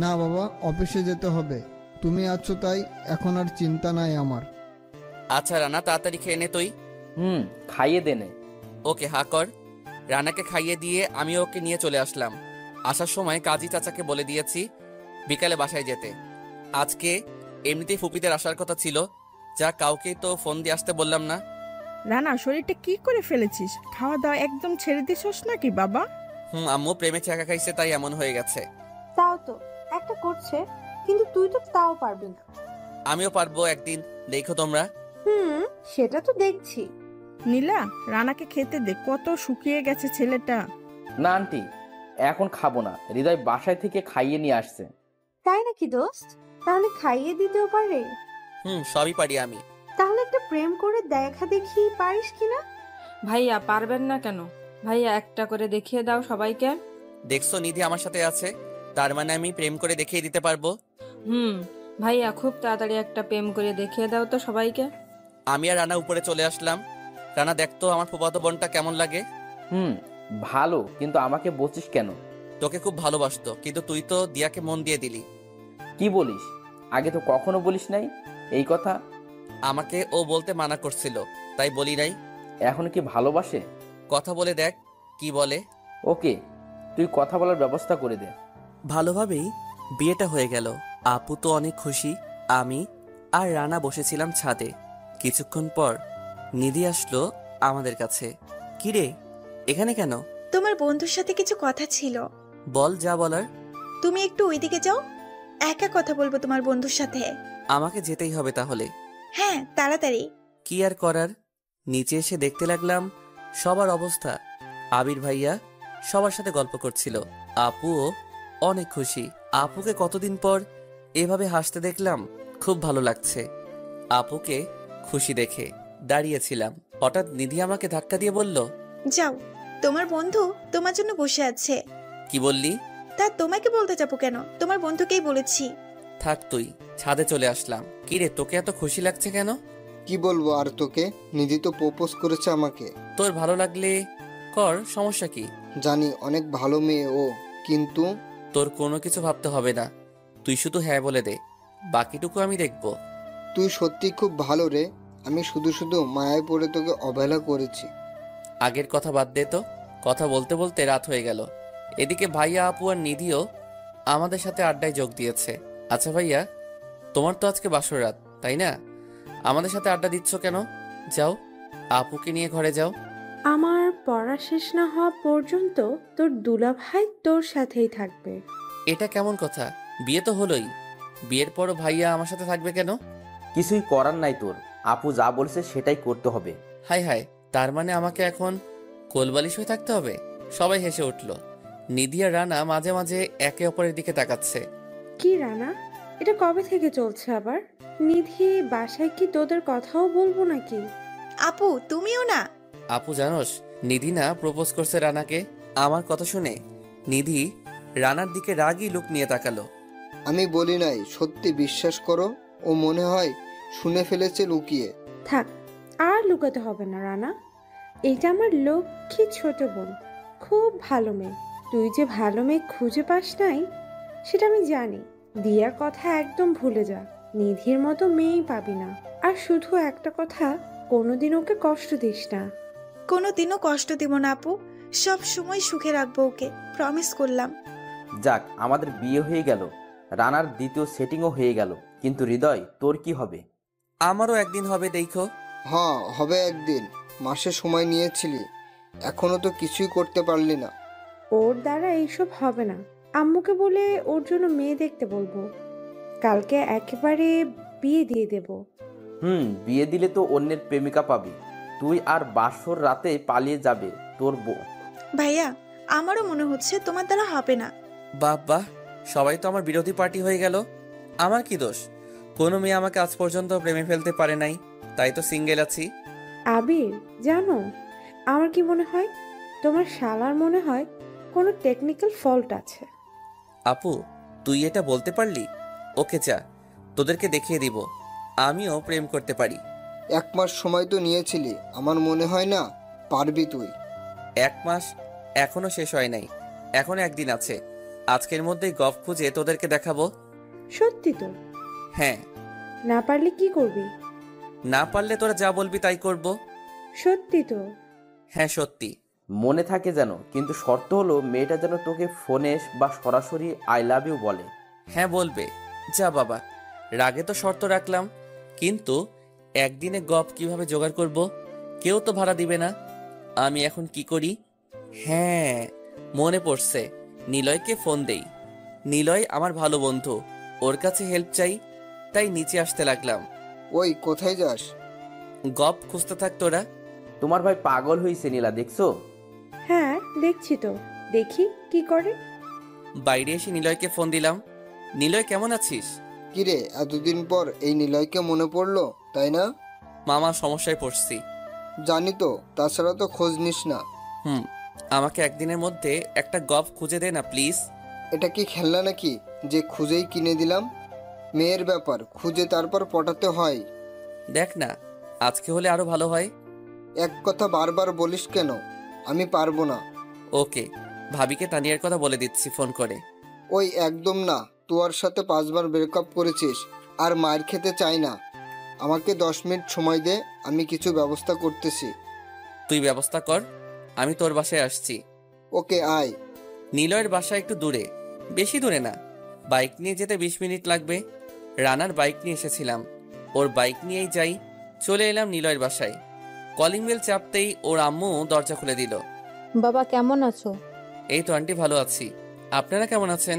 না বাবা, অফিসে যেতে হবে, তুমি আছো তাই এখন আর চিন্তা নাই আমার। আচ্ছা রানা, তাড়াতাড়ি খেয়ে নে তুই। খাইয়ে দেনে। ওকে হা কর। রানাকে খাইয়ে দিয়ে আমি ওকে নিয়ে চলে আসলাম। আসার সময় কাজী চাচাকে বলে দিয়েছি বিকালে বাসায় যেতে। আজকে এমনিতেই ফুপিদের আসার কথা ছিল, যা কাউকে তো ফোন দিয়ে আসতে বললাম না। রানা, শরীরটা কি করে ফেলেছিস? খাওয়া দাওয়া একদম ছেড়ে দিছস নাকি বাবা? আম্মু প্রেমে চাকা খাইছে, তাই এমন হয়ে গেছে। তাও তো একটা করছে, কিন্তু তুই তো তাও পারবি না। আমিও পারবো একদিন, দেখো তোমরা। সেটা তো দেখছি। নীলা, রানাকে খেতে দে, কত শুকিয়ে গেছে ছেলেটা। না আন্টি, এখন খাবো না, হৃদয় বাসায় থেকে খাইয়ে নিয়ে আসছে। তাই নাকি দোস্ত? তাহলে খাইয়ে দিতেও পারে? সবই পারি আমি। তাহলে একটা প্রেম করে দেখা দেখি পারিস কিনা। ভাইয়া পারবেন না কেন? ভাইয়া একটা করে দেখিয়ে দাও সবাইকে। দেখছো নিধি আমার সাথে আছে, তার মানে আমি প্রেম করে দেখিয়ে দিতে পারবো। ভাইয়া খুব তাড়াতাড়ি একটা প্রেম করে দেখিয়ে দাও তো সবাইকে। আমি আর রানা উপরে চলে আসলাম। রানা দেখতো আমার ফুফাতো বোনটা কেমন লাগে। হুম, ভালো, কিন্তু আমাকে বলছিস কেন? তোকে খুব ভালোবাসতো, কিন্তু তুই তো দিয়াকে মন দিয়ে দিলি। কি বলিস? আগে তো কখনো বলিস নাই এই কথা। আমাকে ও বলতে মানা করছিল, তাই বলি নাই। এখন কি ভালোবাসে? কথা বলে দেখ কি বলে। ওকে, তুই কথা বলার ব্যবস্থা করে দে। ভালোভাবেই বিয়েটা হয়ে গেল। আপু তো অনেক খুশি। আমি আর রানা বসেছিলাম ছাদে। কিছুক্ষণ পর নিধি আসলো আমাদের কাছে। কিরে, এখানে কেন? তোমার বন্ধুর সাথে কিছু কথা ছিল। বল, যা বলার। তুমি একটু ওইদিকে যাও, একা কথা বলবো তোমার বন্ধুর সাথে। আমাকে যেতেই হবে তাহলে? হ্যাঁ, তাড়াতাড়ি। কি আর করার, নিচে এসে দেখতে লাগলাম সবার অবস্থা। আবির ভাইয়া সবার সাথে গল্প করছিল। আপুও অনেক খুশি। আপুকে কতদিন পর এভাবে হাসতে দেখলাম, খুব ভালো লাগছে। আপুকে খুশি দেখে দাঁড়িয়েছিলাম, হঠাৎ নিধি আমাকে ধাক্কা দিয়ে বলল, যাও, তোমার বন্ধু তোমার জন্য বসে আছে। কি বললি? তা তোমাকে বলতে যাবো কেন, তোমার বন্ধুকেই বলেছি। থাক তুই। ছাদে চলে আসলাম। কিরে, তোকে এত খুশি লাগছে কেন? কি বলবো আর তোকে, নিধি তো প্রপোজ করেছে আমাকে। তোর ভালো লাগলে কর, সমস্যা কি? জানি অনেক ভালো মেয়ে ও, কিন্তু তোর কোনো কিছু ভাবতে হবে না, তুই শুধু হ্যাঁ বলে দে, বাকিটুকু আমি দেখব। তুই সত্যি খুব ভালো রে। আমি শুধু শুধু মায়ায় পড়ে তোকে অবহেলা করেছি। আগের কথা বাদ দে তো। কথা বলতে বলতে রাত হয়ে গেল। এদিকে ভাইয়া, আপু আর নিধিও আমাদের সাথে আড্ডায় যোগ দিয়েছে। আচ্ছা ভাইয়া, তোমার তো আজকে বাসর রাত, তাই না? আমাদের সাথে আড্ডা দিচ্ছ কেন? যাও, আপুকে নিয়ে ঘরে যাও। আমার পড়া শেষ না হওয়া পর্যন্ত তোর দুলাভাই তোর সাথেই থাকবে। এটা কেমন কথা? বিয়ে তো হলোই, বিয়ের পরও ভাইয়া আমার সাথে থাকবে কেন? কিছুই করার নাই তোর, আপু যা বলছে সেটাই করতে হবে। হাই হাই, তার মানে আমাকে এখন কোলবালিশ হয়ে থাকতে হবে? সবাই হেসে উঠল। নিধি আর রানা মাঝে মাঝে একে অপরের দিকে তাকাচ্ছে। কি রানা, এটা কবে থেকে চলছে আবার? নিধি বাসায় কি তোদের কথাও বলবো নাকি? আপু, তুমিও না? আপু জানোস, নিধি না প্রপোজ করছে রানাকে। আমার কথা শুনে নিধি রানার দিকে রাগী লুক নিয়ে তাকালো। আমি বলি নাই, সত্যি বিশ্বাস করো, ও মনে হয় শুনে ফেলেছে লুকিয়ে। থাক, আর লুকাতে হবে না রানা। এটা আমার লক্ষ্মী ছোট বোন, খুব ভালো মেয়ে। তুই যে ভালো মেয়ে খুঁজে পাস নাই সেটা আমি জানি। দিয়ার কথা একদম ভুলে যা, নিধির মতো মেয়েই পাবি না। আর শুধু একটা কথা, কোনোদিন ওকে কষ্ট দিস না। কোনোদিনও কষ্ট দিব না আপু, সব সময় সুখে রাখবো ওকে, প্রমিস করলাম। যাক, আমাদের বিয়ে হয়ে গেল, রানার দ্বিতীয় সেটিংও হয়ে গেল, কিন্তু হৃদয়, তোর কি হবে? আমারও একদিন হবে, দেখো। হ্যাঁ, হবে একদিন। মাসে সময় নিয়েছিলি, এখনো তো কিছুই করতে পারলি না। ওর দ্বারা এইসব হবে না। আম্মুকে বলে ওর জন্য মেয়ে দেখতে বলবো। কালকে একেবারে বিয়ে দিয়ে দেব। বিয়ে দিলে তো অন্যের প্রেমিকা পাবি, তুই আর বাসর রাতে পালিয়ে যাবে তোর বউ। ভাইয়া, আমারও মনে হচ্ছে তোমার দ্বারা হবে না। বাহ বাহ, সবাই তো আমার বিরোধী পার্টি হয়ে গেল। আমার কি দোষ? কোনো মেয়ে আমাকে আজ পর্যন্ত প্রেমে ফেলতে পারে নাই, তাই তো সিঙ্গেল আছি। আবির, জানো আমার কি মনে হয়? তোমার শালার মনে হয় কোনো টেকনিক্যাল ফল্ট আছে। আপু, তুই এটা বলতে পারলি? ওকে যা, তোদেরকে দেখিয়ে দিব আমিও প্রেম করতে পারি। 1 মাস সময় তো নিয়েছিলি, আমার মনে হয় না পারবি তুই। 1 মাস এখনো শেষ হয় নাই, এখনো একদিন আছে। আজকের মধ্যেই গফ খুঁজে তোদেরকে দেখাবো। সত্যি তো? হ্যাঁ। না পারলে কি করবি? না পারলে তোরা যা বলবি তাই করব। সত্যি তো? হ্যাঁ সত্যি। মনে থাকে যেন, কিন্তু শর্ত হলো মেয়েটা যেন তোকে ফোনে বা সরাসরি আই লাভ ইউ বলে। হ্যাঁ বলবে। যা বাবা, রাগে তো শর্ত রাখলাম, কিন্তু একদিনে গপ কিভাবে জোগাড় করব? কেউ তো ভাড়া দিবে না। আমি এখন কি করি? হ্যাঁ, মনে পড়ছে, নিলয়কে ফোন দেই। নিলয় আমার ভালো বন্ধু, ওর কাছে হেল্প চাই, তাই নিচে আসতে লাগলাম। ওই কোথায় যাস? গপ খুঁজতে থাক তোরা। তোমার ভাই পাগল হয়েছে নীলা, দেখছো? হ্যাঁ দেখছি তো, দেখি কি করে। বাইরে এসে নিলয়কে ফোন দিলাম। নিলয়, কেমন আছিস? কিরে, এতদিন পর এই নিলয়কে মনে পড়লো, তাই না? মামা, সমস্যায় পড়ছি। জানি তো, তাছাড়া তো খোঁজ নিস না। আমাকে একদিনের মধ্যে একটা গপ খুঁজে দে না প্লিজ। এটা কি খেলনা নাকি যে খুঁজেই কিনে দিলাম? মেয়ের ব্যাপার, খুঁজে তারপর পটাতে হয়। দেখ না, আজকে হলে আরো ভালো হয়। এক কথা বারবার বলিস কেন? আমি পারবো না। ওকে, ভাবিকে তানিয়ার কথা বলে দিচ্ছি ফোন করে। ওই একদম না, তোর সাথে 5বার ব্রেকআপ করেছিস, আর মায়ের খেতে চাই না। আমাকে 10 মিনিট সময় দে, আমি কিছু ব্যবস্থা করতেছি। তুই ব্যবস্থা কর, আমি তোর বাসায় আসছি। ওকে, আয়। নিলয়ের বাসা একটু দূরে, বেশি দূরে না, বাইক নিয়ে যেতে 20 মিনিট লাগবে। রানার বাইক নিয়ে এসেছিলাম, ওর বাইক নিয়েই যাই। চলে এলাম নিলয়ের বাসায়। কলিং বেল চাপতেই ওর আম্মু দরজা খুলে দিল। বাবা কেমন আছো? এই তো আন্টি, ভালো আছি। আপনারা কেমন আছেন?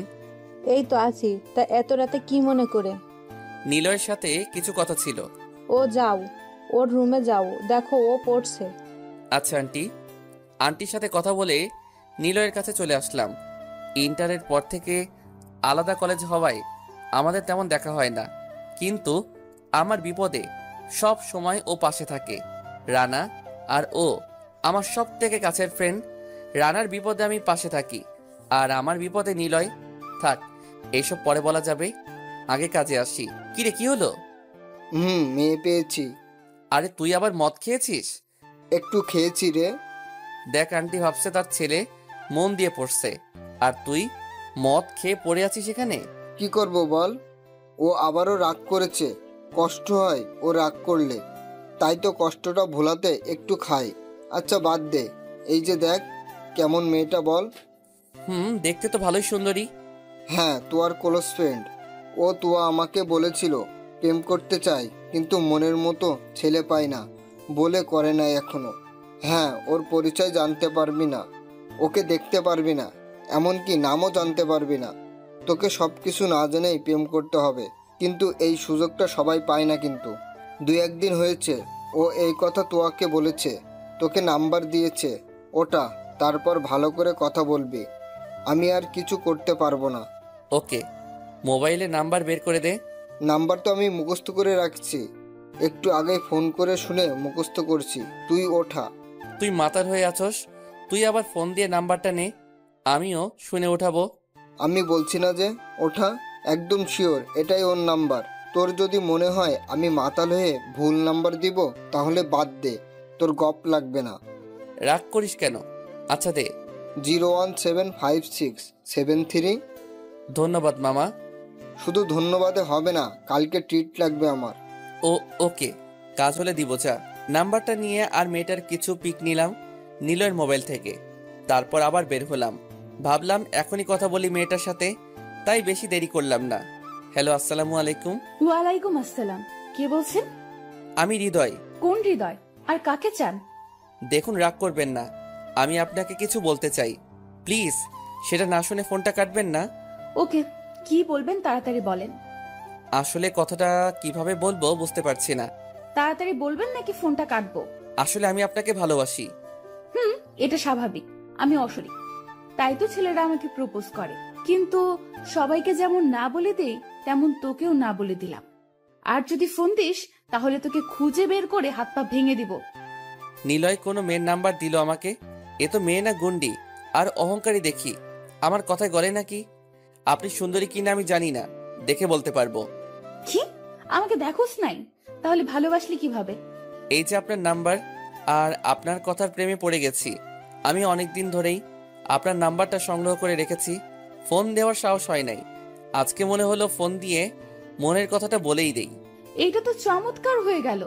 এই তো আছি। তা এত রাতে কি মনে করে? নিলয়ের সাথে কিছু কথা ছিল। ও যাও, ওর রুমে যাও, দেখো ও পড়ছে। আচ্ছা আন্টি। আন্টির সাথে কথা বলে নিলয়ের কাছে চলে আসলাম। ইন্টারের পর থেকে আলাদা কলেজ হওয়ায় আমাদের তেমন দেখা হয় না, কিন্তু আমার বিপদে সব সময় ও পাশে থাকে। রানা আর ও আমার সব থেকে কাছের ফ্রেন্ড। রানার বিপদে আমি পাশে থাকি, আর আমার বিপদে নিলয়। থাক, এইসব পরে বলা যাবে, আগে কাজে আসি। কিরে, কি হলো? মেয়ে পেয়েছি। আরে তুই আবার মদ খেয়েছিস? একটু খেয়েছি রে। দেখ, আন্টি ভাবছে তার ছেলে মন দিয়ে পড়ছে, আর তুই মদ খেয়ে পড়ে আছিস এখানে। কি করব বল, ও আবারও রাগ করেছে। কষ্ট হয় ও রাগ করলে, তাই তো কষ্টটা ভোলাতে একটু খাই। আচ্ছা বাদ দে, এই যে দেখ কেমন মেয়েটা বল। দেখতে তো ভালোই সুন্দরী। হ্যাঁ, তোর ক্লোজ ফ্রেন্ড। ও তুয়া আমাকে বলেছিল প্রেম করতে চাই, কিন্তু মনের মতো ছেলে পায় না বলে করে না এখনো। হ্যাঁ, ওর পরিচয় জানতে পারবি না, ওকে দেখতে পারবি না, এমনকি নামও জানতে পারবি না। তোকে সব কিছু না জেনেই প্রেম করতে হবে, কিন্তু এই সুযোগটা সবাই পায় না। কিন্তু 2-1 দিন হয়েছে ও এই কথা তোয়াকে বলেছে, তোকে নাম্বার দিয়েছে ওটা, তারপর ভালো করে কথা বলবি। আমি আর কিছু করতে পারবো না। ওকে, মোবাইলে নাম্বার বের করে দে। নাম্বার তো আমি মুখস্থ করে রাখছি, একটু আগে ফোন করে শুনে মুখস্থ করছি। তুই ওঠা। তুই মাতার হয়ে আছস, তুই আবার ফোন দিয়ে নাম্বারটা নে, আমিও শুনে ওঠাবো। আমি বলছি না যে ওঠা, একদম শিওর এটাই ওর নাম্বার। তোর যদি মনে হয় আমি মাতাল হয়ে ভুল নাম্বার দিব, তাহলে বাদ দে, তোর গপ লাগবে না। রাগ করিস কেন? আচ্ছা দে। 0175673। ধন্যবাদ মামা। শুধু ধন্যবাদে হবে না, কালকে ট্রিট লাগবে আমার। ওকে, কাজ হলে দিব চা। নাম্বারটা নিয়ে আর মেয়েটার কিছু পিক নিলাম নিলয়ের মোবাইল থেকে, তারপর আবার বের হলাম। ভাবলাম এখনই কথা বলি মেয়েটার সাথে, তাই বেশি দেরি করলাম না। হ্যালো, আসসালামু আলাইকুম। ওয়ালাইকুম আসসালাম। কে বলছেন? আমি হৃদয়। কোন হৃদয়? আর কাকে চান? দেখুন, রাগ করবেন না, আমি আপনাকে কিছু বলতে চাই। প্লিজ সেটা না শুনে ফোনটা কাটবেন না। ওকে, কি বলবেন তাড়াতাড়ি বলেন। আসলে কথাটা কিভাবে বলবো বুঝতে পারছি না। তাড়াতাড়ি বলবেন নাকি ফোনটা কাটবো? আসলে আমি আপনাকে ভালোবাসি। এটা স্বাভাবিক, আমি অশরীর, তাই তো ছেলেরা আমাকে প্রপোজ করে। কিন্তু সবাইকে যেমন না বলে দেই, তেমন তোকেও না বলে দিলাম। আর যদি ফোন দিস, তাহলে তোকে খুঁজে বের করে হাত পা ভেঙে দিব। নিলয় কোনো মেয়ের নাম্বার দিল আমাকে? এ তো মেয়ে না, গুন্ডি আর অহংকারী দেখি। আমার কথায় গলে নাকি? আপনি সুন্দরী কিনা আমি জানি না, দেখে বলতে পারবো। কি, আমাকে দেখোস নাই? তাহলে ভালোবাসলি কিভাবে? এই যে আপনার নাম্বার, আর আপনার কথার প্রেমে পড়ে গেছি। আমি অনেকদিন ধরেই আপনার নাম্বারটা সংগ্রহ করে রেখেছি, ফোন দেওয়ার সাহস হয় নাই। আজকে মনে হলো ফোন দিয়ে মনের কথাটা বলেই দেই। এইটা তো চমৎকার হয়ে গেল।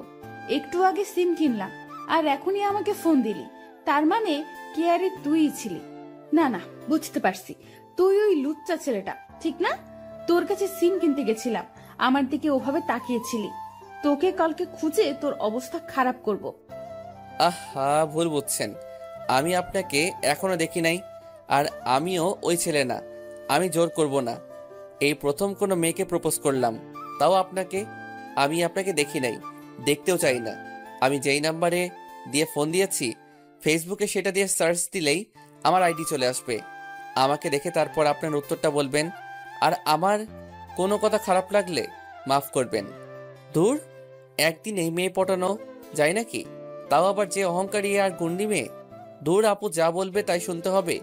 একটু আগে সিম কিনলাম, আর এখনই আমাকে ফোন দিলি, তার মানে কেয়ারে তুই ছিলি। না না, বুঝতে পারছি, তুই ওই লুচ্চা ছেলেটা, ঠিক না? তোর কাছে সিম কিনতে গেছিলাম, আমার দিকে ওভাবে তাকিয়েছিলি। তোকে কালকে খুঁজে তোর অবস্থা খারাপ করব। আহা, ভুল বুঝছেন, আমি আপনাকে এখনো দেখি নাই, আর আমিও ওই ছেলে না। আমি জোর করব না। এই প্রথম কোনো মেয়েকে প্রপোজ করলাম, তাও আপনাকে। আমি আপনাকে দেখি নাই, দেখতেও চাই না। আমি যেই নাম্বারে দিয়ে ফোন দিয়েছি, ফেসবুকে সেটা দিয়ে সার্চ দিলেই আমার আইডি চলে আসবে। আমাকে দেখে তারপর আপনার উত্তরটা বলবেন, আর আমার কোনো কথা খারাপ লাগলে মাফ করবেন। দূর, একদিন এই মেয়ে পটানো যায় নাকি? তাও আবার যে অহংকারী আর গুন্ডি মেয়ে। দূর আপু, যা বলবে তাই শুনতে হবে।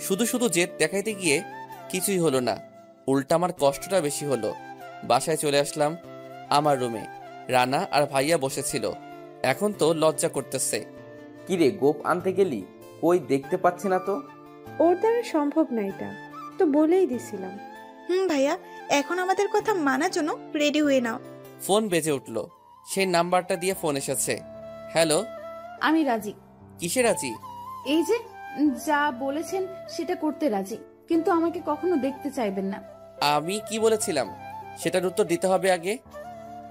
শুধু শুধু জেদ দেখাইতে গিয়ে কিছুই হলো না, উল্টা আমার কষ্টটা বেশি হলো। বাসায় চলে আসলাম। আমার রুমে রানা আর ভাইয়া বসেছিল। এখন তো লজ্জা করতেছে, কিরে গোপ আনতে গেলি? কই দেখতে পাচ্ছি না তো। ওর দ্বারা সম্ভব না, এটা তো বলেই দিছিলাম। ভাইয়া, এখন আমাদের কথা মানার জন্য রেডি হয়ে নাও। ফোন বেজে উঠল। সেই নাম্বারটা দিয়ে ফোন এসেছে। হ্যালো, আমি রাজি। কিসে রাজি? এই যে যা বলেছেন সেটা করতে রাজি, কিন্তু আমাকে কখনো দেখতে চাইবেন না। আমি কি বলেছিলাম সেটার উত্তর দিতে হবে আগে।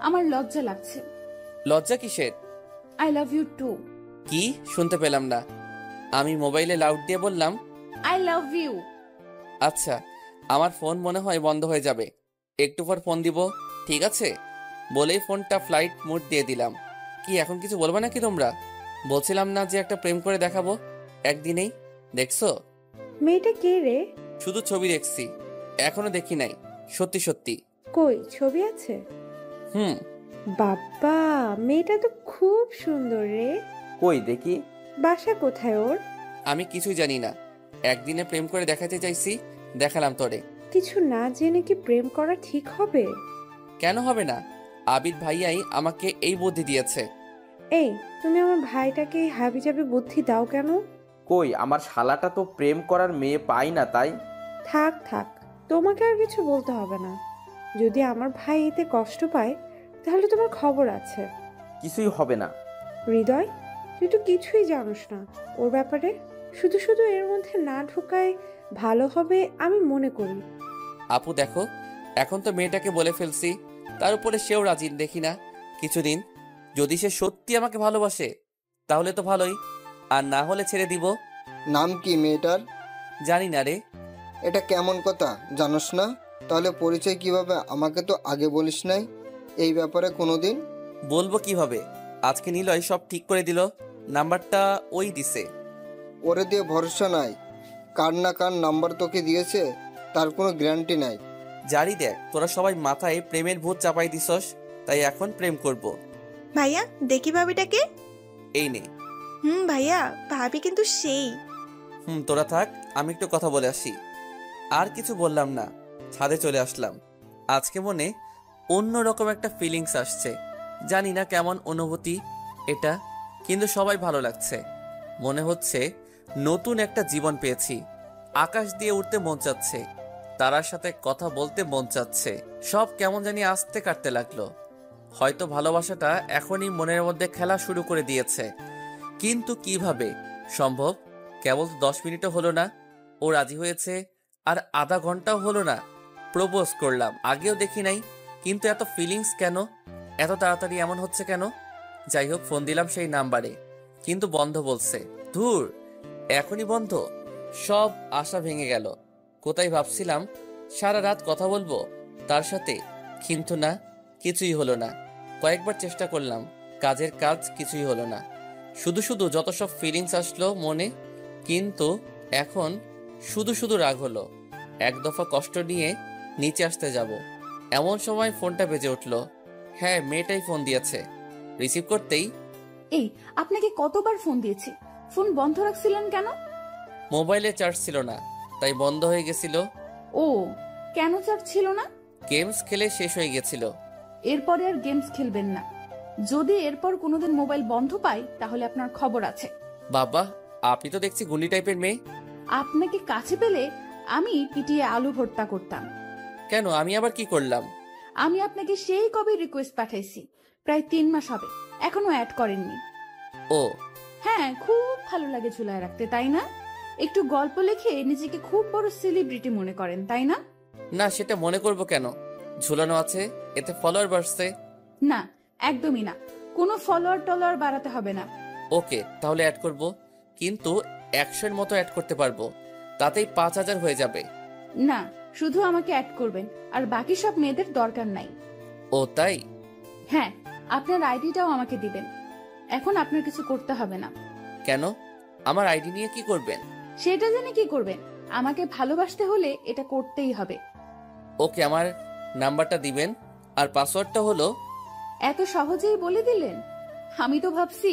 আমার লজ্জা লাগছে। লজ্জা কিসের? I love you too. কি শুনতে পেলাম না। আমি মোবাইলে লাউড দিয়ে বললাম আই লাভ ইউ। আচ্ছা, আমার ফোন মনে হয় বন্ধ হয়ে যাবে, একটু পর ফোন দিব, ঠিক আছে? বলেই ফোনটা ফ্লাইট মোড দিয়ে দিলাম। কি এখন কিছু বলবে নাকি তোমরা? বলছিলাম না যে একটা প্রেম করে দেখাবো একদিনেই? দেখছো? মেয়েটা কে রে? শুধু ছবি দেখছি, এখনো দেখি নাই। সত্যি সত্যি। কই ছবি আছে? হুম। বাবা, মেয়েটা তো খুব সুন্দর রে। কই দেখি। বাসা কোথায় ওর? আমি কিছুই জানি না, একদিনে প্রেম করে দেখাতে চাইছি, দেখালাম তোরে। কিছু না জেনে কি প্রেম করা ঠিক হবে? কেন হবে না? আবির ভাইয়াই আমাকে এই বুদ্ধি দিয়েছে। এই, তুমি আমার ভাইটাকে হাবিজাবি বুদ্ধি দাও কেন? কই আমার শালাটা তো প্রেম করার মেয়ে পাই না তাই। থাক থাক, তোমাকে আর কিছু বলতে হবে না। যদি আমার ভাই এতে কষ্ট পায় তাহলে তোমার খবর আছে। কিছুই হবে না। হৃদয়, তুই তো কিছুই জানোস না ওর ব্যাপারে। শুধু শুধু এর মধ্যে না ঢোকায় ভালো হবে আমি মনে করি। আপু দেখো, এখন তো মেয়েটাকে বলে ফেলছি, তার উপরে সেও রাজি দেখি না। কিছুদিন যদি সে সত্যি আমাকে ভালোবাসে তাহলে তো ভালোই, আর না হলে ছেড়ে দিব। নাম কি মেয়েটার? জানি না রে। এটা কেমন কথা, জানোস না? তাহলে পরিচয় কিভাবে? আমাকে তো আগে বলিস নাই এই ব্যাপারে কোনোদিন। বলবো কিভাবে? আজকে নিলয় সব ঠিক করে দিল। নাম্বারটা ওই দিছে। ওরে দিয়ে ভরসা নাই, কার না কার নাম্বার তোকে দিয়েছে তার কোনো গ্যারান্টি নাই। জানি দেখ, তোরা সবাই মাথায় প্রেমের ভূত চাপাই দিছস, তাই এখন প্রেম করব। ভাইয়া, দেখি ভাবিটাকে। এই নে। ভাইয়া, ভাবি কিন্তু সেই। তোরা থাক, আমি একটু কথা বলে আসি। আর কিছু বললাম না, ছাদে চলে আসলাম। আজকে মনে অন্যরকম একটা ফিলিংস আসছে, জানি না কেমন অনুভূতি এটা, কিন্তু সবাই ভালো লাগছে। মনে হচ্ছে নতুন একটা জীবন পেয়েছি। আকাশ দিয়ে উঠতে মন চাচ্ছে, তারার সাথে কথা বলতে মন চাচ্ছে। সব কেমন জানি আস্তে কাটতে লাগলো। হয়তো ভালোবাসাটা এখনই মনের মধ্যে খেলা শুরু করে দিয়েছে, কিন্তু কিভাবে সম্ভব? কেবল 10 মিনিটও হলো না ও রাজি হয়েছে, আর আধা ঘন্টাও হলো না প্রপোজ করলাম। আগেও দেখি নাই, কিন্তু এত ফিলিংস কেন? এত তাড়াতাড়ি এমন হচ্ছে কেন? যাই হোক, ফোন দিলাম সেই নাম্বারে, কিন্তু বন্ধ বলছে। ধুর, এখনই বন্ধ। সব আশা ভেঙে গেল। কোথায় ভাবছিলাম সারা রাত কথা বলবো তার সাথে, কিন্তু না, কিছুই হলো না। কয়েকবার চেষ্টা করলাম, কাজের কাজ, কিছুই হলো না। শুধু শুধু যত সব ফিলিংস আসলো মনে, কিন্তু এখন শুধু শুধু রাগ হলো। এক দফা কষ্ট নিয়ে নিচে আসতে যাব, এমন সময় ফোনটা বেজে উঠলো। হ্যাঁ, মেয়েটাই ফোন দিয়েছে। রিসিভ করতেই, এই আপনাকে কতবার ফোন দিয়েছি, ফোন বন্ধ রাখছিলেন কেন? মোবাইলে চার্জ ছিল না, তাই বন্ধ হয়ে গেছিল। ও, কেন চার্জ ছিল না? গেমস খেলে শেষ হয়ে গেছিল। এরপরে আর গেমস খেলবেন না। যদি এরপর কোনোদিন মোবাইল বন্ধ পাই তাহলে আপনার খবর আছে। বাবা, আপনি তো দেখছি গুলি টাইপের মেয়ে। আপনাকে কাছে পেলে আমি পিটিয়ে আলু ভর্তা করতাম। কেন, আমি আবার কি করলাম? আমি আপনাকে সেই কবে রিকোয়েস্ট পাঠাইছি, প্রায় 3 মাস হবে, এখনো অ্যাড করেননি। ও হ্যাঁ, খুব ভালো লাগে ঝুলায় রাখতে, তাই না? একটু গল্প লিখে নিজেকে খুব বড় সেলিব্রিটি মনে করেন, তাই না? না, সেটা মনে করব কেন? ঝুলানো আছে, এতে ফলোয়ার বাড়ছে। না, একদমই না, কোনো ফলোয়ার টলোয়ার বাড়াতে হবে না। ওকে, তাহলে অ্যাড করব, কিন্তু 100-এর মতো অ্যাড করতে পারবো, তাতেই 5000 হয়ে যাবে। না, শুধু আমাকে অ্যাড করবেন, আর বাকি সব মেয়েদের দরকার নাই। ও তাই? হ্যাঁ, আপনার আইডিটাও আমাকে দিবেন। এখন আপনার কিছু করতে হবে না। কেন? আমার আইডি নিয়ে কি করবেন? সেটা জেনে কি করবেন? আমাকে ভালোবাসতে হলে এটা করতেই হবে। ওকে, আমার নাম্বারটা দিবেন, আর পাসওয়ার্ডটা হলো। এত সহজেই বলে দিলেন? আমি তো ভাবছি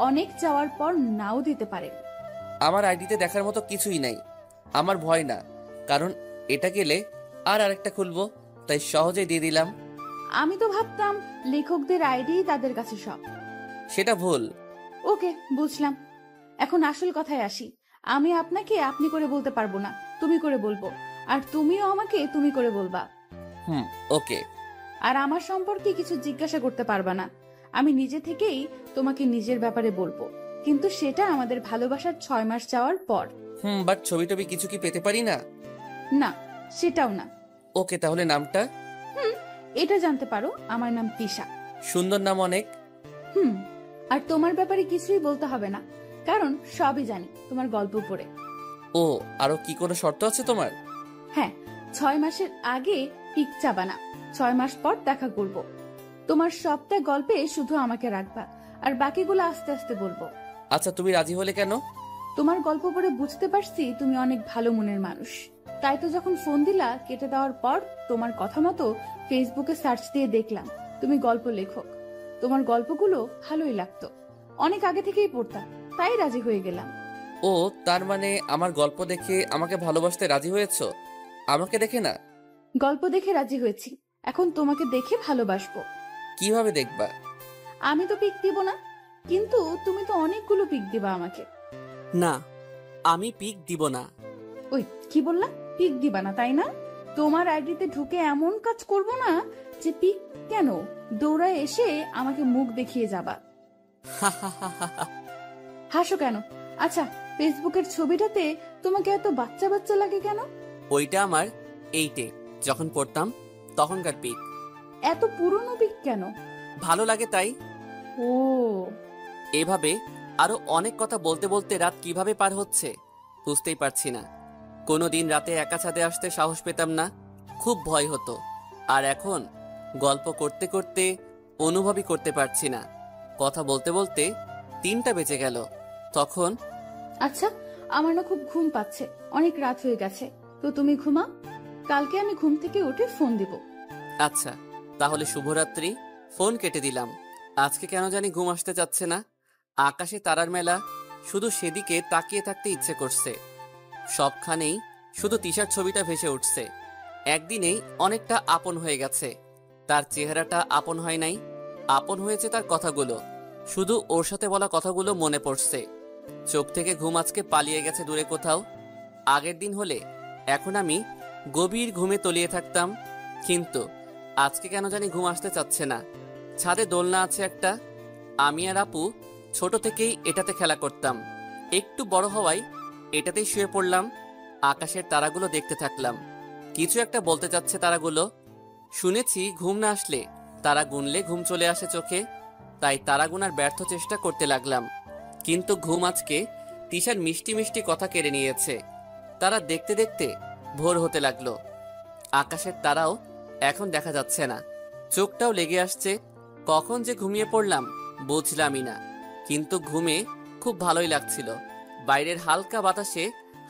অনেক চাওয়ার পর নাও দিতে পারেন। আমার আইডিতে দেখার মতো কিছুই নাই। আমার ভয় না, কারণ এটা গেলে আর আরেকটা খুলবো, তাই সহজেই দিয়ে দিলাম। আমি তো ভাবতাম লেখকদের আইডি তাদের কাছে সব। সেটা ভুল। ওকে, বুঝলাম। এখন আসল কথায় আসি। আমি আপনাকে আপনি করে বলতে পারবো না, তুমি করে বলবো, আর তুমিও আমাকে তুমি করে বলবা। ওকে। আর আমার সম্পর্কে কিছু জিজ্ঞাসা করতে পারবা না, আমি নিজে থেকেই তোমাকে নিজের ব্যাপারে বলবো, কিন্তু সেটা আমাদের ভালোবাসার 6 মাস যাওয়ার পর। বাট ছবি টবি কিছু কি পেতে পারি না? না, সেটাও না। ওকে, তাহলে নামটা? এটা জানতে পারো, আমার নাম তিশা। সুন্দর নাম অনেক। আর তোমার ব্যাপারে কিছুই বলতে হবে না, কারণ সবই জানি তোমার গল্প পড়ে। ও, আরো কি কোনো শর্ত আছে তোমার? হ্যাঁ, 6 মাসের আগে পিক চাবা না, 6 মাস পর দেখা করব। তোমার সবটা গল্পে শুধু আমাকে রাখবা, আর বাকিগুলো আস্তে আস্তে বলবো। আচ্ছা, তুমি রাজি হলে কেন? তোমার গল্প পড়ে বুঝতে পারছি তুমি অনেক ভালো মনের মানুষ। তাই তো যখন ফোন দিলা কেটে দেওয়ার পর তোমার কথা মতো ফেসবুকে সার্চ দিয়ে দেখলাম তুমি গল্প লেখক। তোমার গল্পগুলো ভালোই লাগতো, অনেক আগে থেকেই পড়তাম, তাই রাজি হয়ে গেলাম। ও, তার মানে আমার গল্প দেখে আমাকে ভালোবাসতে রাজি হয়েছো? আমাকে দেখে না? গল্প দেখে রাজি হয়েছি, এখন তোমাকে দেখে ভালোবাসবো। কিভাবে দেখবা? আমি তো পিক দিব না, কিন্তু তুমি তো অনেকগুলো পিক দিবা আমাকে। না, আমি পিক দিব না। ওই কি বললা? পিক দিবা না, তাই না? তোমার আইডিতে ঢুকে এমন কাজ করব না যে পিক কেন, দৌড়ায় এসে আমাকে মুখ দেখিয়ে যাবা। হাসো কেন? আচ্ছা, ফেসবুকের ছবিটাতে তোমাকে এত বাচ্চা বাচ্চা লাগে কেন? ওইটা আমার 8-এ যখন পড়তাম তখনকার পিক। এত পুরনো পিক কেন? ভালো লাগে তাই। ও, এভাবে আরো অনেক কথা বলতে বলতে রাত কিভাবে পার হচ্ছে বুঝতেই পারছি না। কোনোদিন রাতে একা ছাদে আসতে সাহস পেতাম না, খুব ভয় হতো। আর এখন গল্প করতে করতে অনুভবই করতে পারছি না। কথা বলতে বলতে 3টা বেজে গেল। তখন আচ্ছা, আমার না খুব ঘুম পাচ্ছে, অনেক রাত হয়ে গেছে, তো তুমি ঘুমা, কালকে আমি ঘুম থেকে উঠে ফোন দিব। আচ্ছা, তাহলে শুভরাত্রি। ফোন কেটে দিলাম। আজকে কেন জানি ঘুম আসতে চাচ্ছে না। আকাশে তারার মেলা, শুধু সেদিকে তাকিয়ে থাকতে ইচ্ছে করছে। সবখানেই শুধু তিশার ছবিটা ভেসে উঠছে। একদিনেই অনেকটা আপন হয়ে গেছে। তার চেহারাটা আপন হয় নাই, আপন হয়েছে তার কথাগুলো। শুধু ওর সাথে বলা কথাগুলো মনে পড়ছে। চোখ থেকে ঘুম আজকে পালিয়ে গেছে দূরে কোথাও। আগের দিন হলে এখন আমি গভীর ঘুমে তলিয়ে থাকতাম, কিন্তু আজকে কেন জানি ঘুম আসতে চাচ্ছে না। ছাদে দোলনা আছে একটা, আমি আর আপু ছোট থেকেই এটাতে খেলা করতাম। একটু বড় হওয়ায় এটাতেই শুয়ে পড়লাম। আকাশের তারাগুলো দেখতে থাকলাম। কিছু একটা বলতে চাচ্ছে তারাগুলো। শুনেছি ঘুম না আসলে তারা গুনলে ঘুম চলে আসে চোখে, তাই তারা গুনার ব্যর্থ চেষ্টা করতে লাগলাম। কিন্তু ঘুম আজকে তিশার মিষ্টি মিষ্টি কথা কেড়ে নিয়েছে। তারা দেখতে দেখতে ভোর হতে লাগলো। আকাশের তারাও এখন দেখা যাচ্ছে না, চোখটাও লেগে আসছে। কখন যে ঘুমিয়ে পড়লাম বুঝলামই না, কিন্তু ঘুমে খুব ভালোই লাগছিল। বাইরের হালকা বাতাসে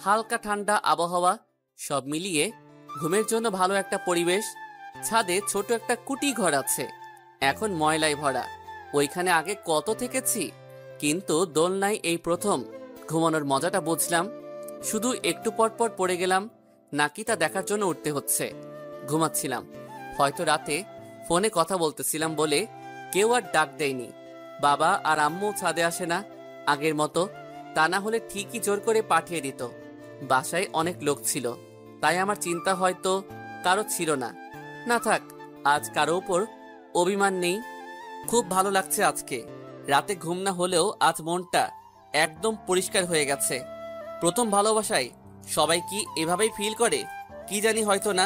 হালকা ঠান্ডা আবহাওয়া, সব মিলিয়ে ঘুমের জন্য ভালো একটা পরিবেশ। ছাদে ছোট একটা কুটি ঘর আছে, এখন ময়লায় ভরা। ওইখানে আগে কত থেকেছি, কিন্তু দোলনায় এই প্রথম ঘুমানোর মজাটা বুঝলাম। শুধু একটু পর পর পড়ে গেলাম নাকি তা দেখার জন্য উঠতে হচ্ছে। ঘুমাচ্ছিলাম, হয়তো রাতে ফোনে কথা বলতেছিলাম বলে কেউ আর ডাক দেয়নি। বাবা আর আম্মু ছাদে আসে না আগের মতো, তা না হলে ঠিকই জোর করে পাঠিয়ে দিত। বাসায় অনেক লোক ছিল, তাই আমার চিন্তা হয়তো কারো ছিল না। না থাক, আজ কারো উপর অভিমান নেই। খুব ভালো লাগছে আজকে। রাতে ঘুম না হলেও আজ মনটা একদম পরিষ্কার হয়ে গেছে। প্রথম ভালোবাসায় সবাই কি এভাবেই ফিল করে কি জানি, হয়তো না,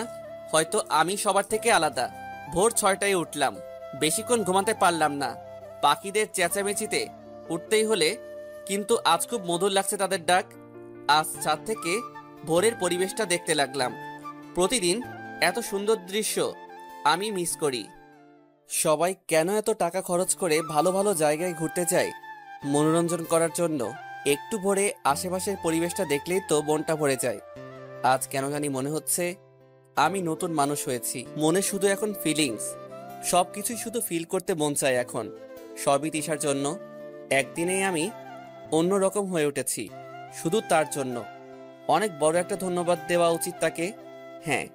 হয়তো আমি সবার থেকে আলাদা। ভোর 6টায় উঠলাম, বেশিক্ষণ ঘুমাতে পারলাম না। পাখিদের চেঁচামেচিতে উঠতেই হলে, কিন্তু আজ খুব মধুর লাগছে তাদের ডাক। আজ ছাদ থেকে ভোরের পরিবেশটা দেখতে লাগলাম। প্রতিদিন এত সুন্দর দৃশ্য আমি মিস করি। সবাই কেন এত টাকা খরচ করে ভালো ভালো জায়গায় ঘুরতে যায় মনোরঞ্জন করার জন্য? একটু ভোরে আশেপাশের পরিবেশটা দেখলেই তো মনটা ভরে যায়। আজ কেন জানি মনে হচ্ছে আমি নতুন মানুষ হয়েছি। মনে শুধু এখন ফিলিংস, সবকিছুই শুধু ফিল করতে মন চায় এখন। সবই তিশার জন্য। একদিনেই আমি অন্যরকম হয়ে উঠেছি, শুধু তার জন্য। অনেক বড় একটা ধন্যবাদ দেওয়া উচিত তাকে। হ্যাঁ,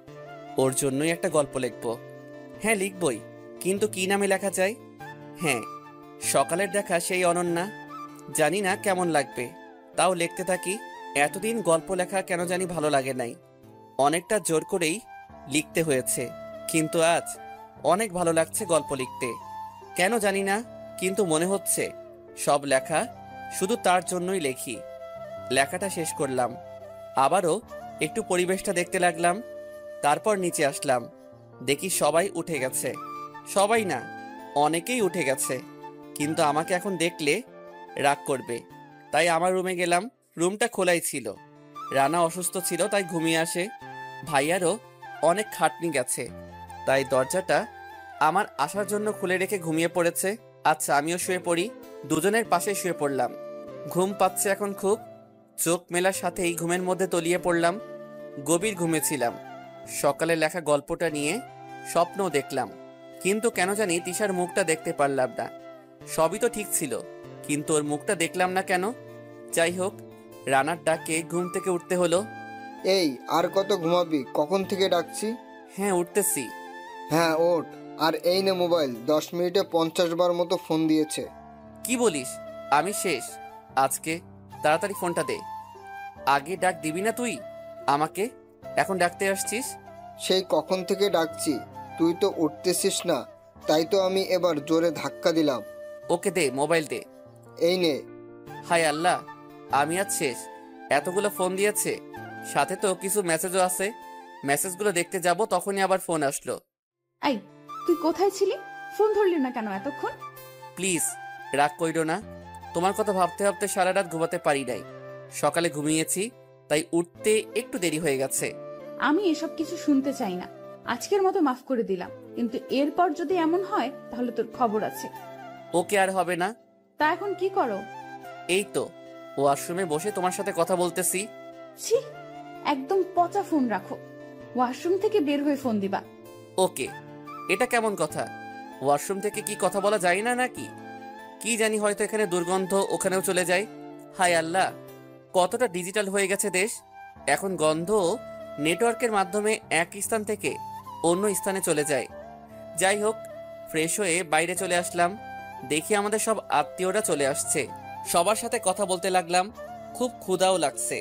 ওর জন্যই একটা গল্প লিখব। হ্যাঁ, লিখবই, কিন্তু কি নামে লেখা যায়? হ্যাঁ, সকালের দেখা সেই অনন্যা। জানি না কেমন লাগবে, তাও লিখতে থাকি। এতদিন গল্প লেখা কেন জানি ভালো লাগে নাই, অনেকটা জোর করেই লিখতে হয়েছে, কিন্তু আজ অনেক ভালো লাগছে গল্প লিখতে। কেন জানি না, কিন্তু মনে হচ্ছে সব লেখা শুধু তার জন্যই লেখি। লেখাটা শেষ করলাম, আবারও একটু পরিবেশটা দেখতে লাগলাম, তারপর নিচে আসলাম। দেখি সবাই উঠে গেছে। সবাই না, অনেকেই উঠে গেছে, কিন্তু আমাকে এখন দেখলে রাগ করবে, তাই আমার রুমে গেলাম। রুমটা খোলাই ছিল। রানা অসুস্থ ছিল তাই ঘুমিয়ে আসে। ভাইয়ারও অনেক খাটনি গেছে, তাই দরজাটা আমার আসার জন্য খুলে রেখে ঘুমিয়ে পড়েছে। আচ্ছা, আমিও শুয়ে পড়ি। দুজনের পাশে শুয়ে পড়লাম। ঘুম পাচ্ছে এখন খুব। চোখ মেলার সাথেই ঘুমের মধ্যে তলিয়ে পড়লাম। গভীর ঘুমেছিলাম। সকালে লেখা গল্পটা নিয়ে স্বপ্নও দেখলাম, কিন্তু কেন জানি তিশার মুখটা দেখতে পারলাম না। সবই তো ঠিক ছিল, কিন্তু ওর মুখটা দেখলাম না কেন। যাই হোক, রানার ডাকে ঘুম থেকে উঠতে হলো। এই আর কত ঘুমাবি? কখন থেকে ডাকছি? হ্যাঁ, উঠতেছি। হ্যাঁ ওঠ। আর এই নে মোবাইল, 10 মিনিটে 50 বার মতো ফোন দিয়েছে। কি বলিস? আমি শেষ আজকে। তাড়াতাড়ি ফোনটা দে। আগে ডাক দিবি না তুই আমাকে, এখন ডাকতে আসছিস? সেই কখন থেকে ডাকছি, তুই তো উঠতেছিস না, তাই তো আমি এবার জোরে ধাক্কা দিলাম। ওকে দে, মোবাইল দে। এই নে। হায় আল্লাহ, আমি আজ শেষ। এতগুলো ফোন দিয়েছে, সাথে তো কিছু মেসেজও আছে। মেসেজগুলো দেখতে যাব, তখনই আবার ফোন আসলো। এই, তুই কোথায় ছিলি? ফোন ধরলি না কেন এতক্ষণ? প্লিজ রাগ কইরো না, তোমার কথা ভাবতে ভাবতে সারা রাত ঘুমাতে পারি নাই। সকালে ঘুমিয়েছি, তাই উঠতে একটু দেরি হয়ে গেছে। আমি এসব কিছু শুনতে চাই না। আজকের মতো মাফ করে দিলাম, কিন্তু এরপর যদি এমন হয় তাহলে তোর খবর আছে। ওকে, আর হবে না। তা এখন কি করো? এই তো ওয়াশরুমে বসে তোমার সাথে কথা বলতেছি। ছি, একদম পচা ফোন রাখো। ওয়াশরুম থেকে বের হয়ে ফোন দিবা। ওকে, এটা কেমন কথা? ওয়াশরুম থেকে কি কথা বলা যায় না নাকি? কি জানি, হয়তো এখানে দুর্গন্ধ ওখানেও চলে যায়। হায় আল্লাহ, কতটা ডিজিটাল হয়ে গেছে দেশ। এখন গন্ধ নেটওয়ার্কের মাধ্যমে এক স্থান থেকে অন্য স্থানে চলে যায়। যাই হোক, ফ্রেশ হয়ে বাইরে চলে আসলাম। দেখি আমাদের সব আত্মীয়রা চলে আসছে। সবার সাথে কথা বলতে লাগলাম। খুব ক্ষুধাও লাগছে।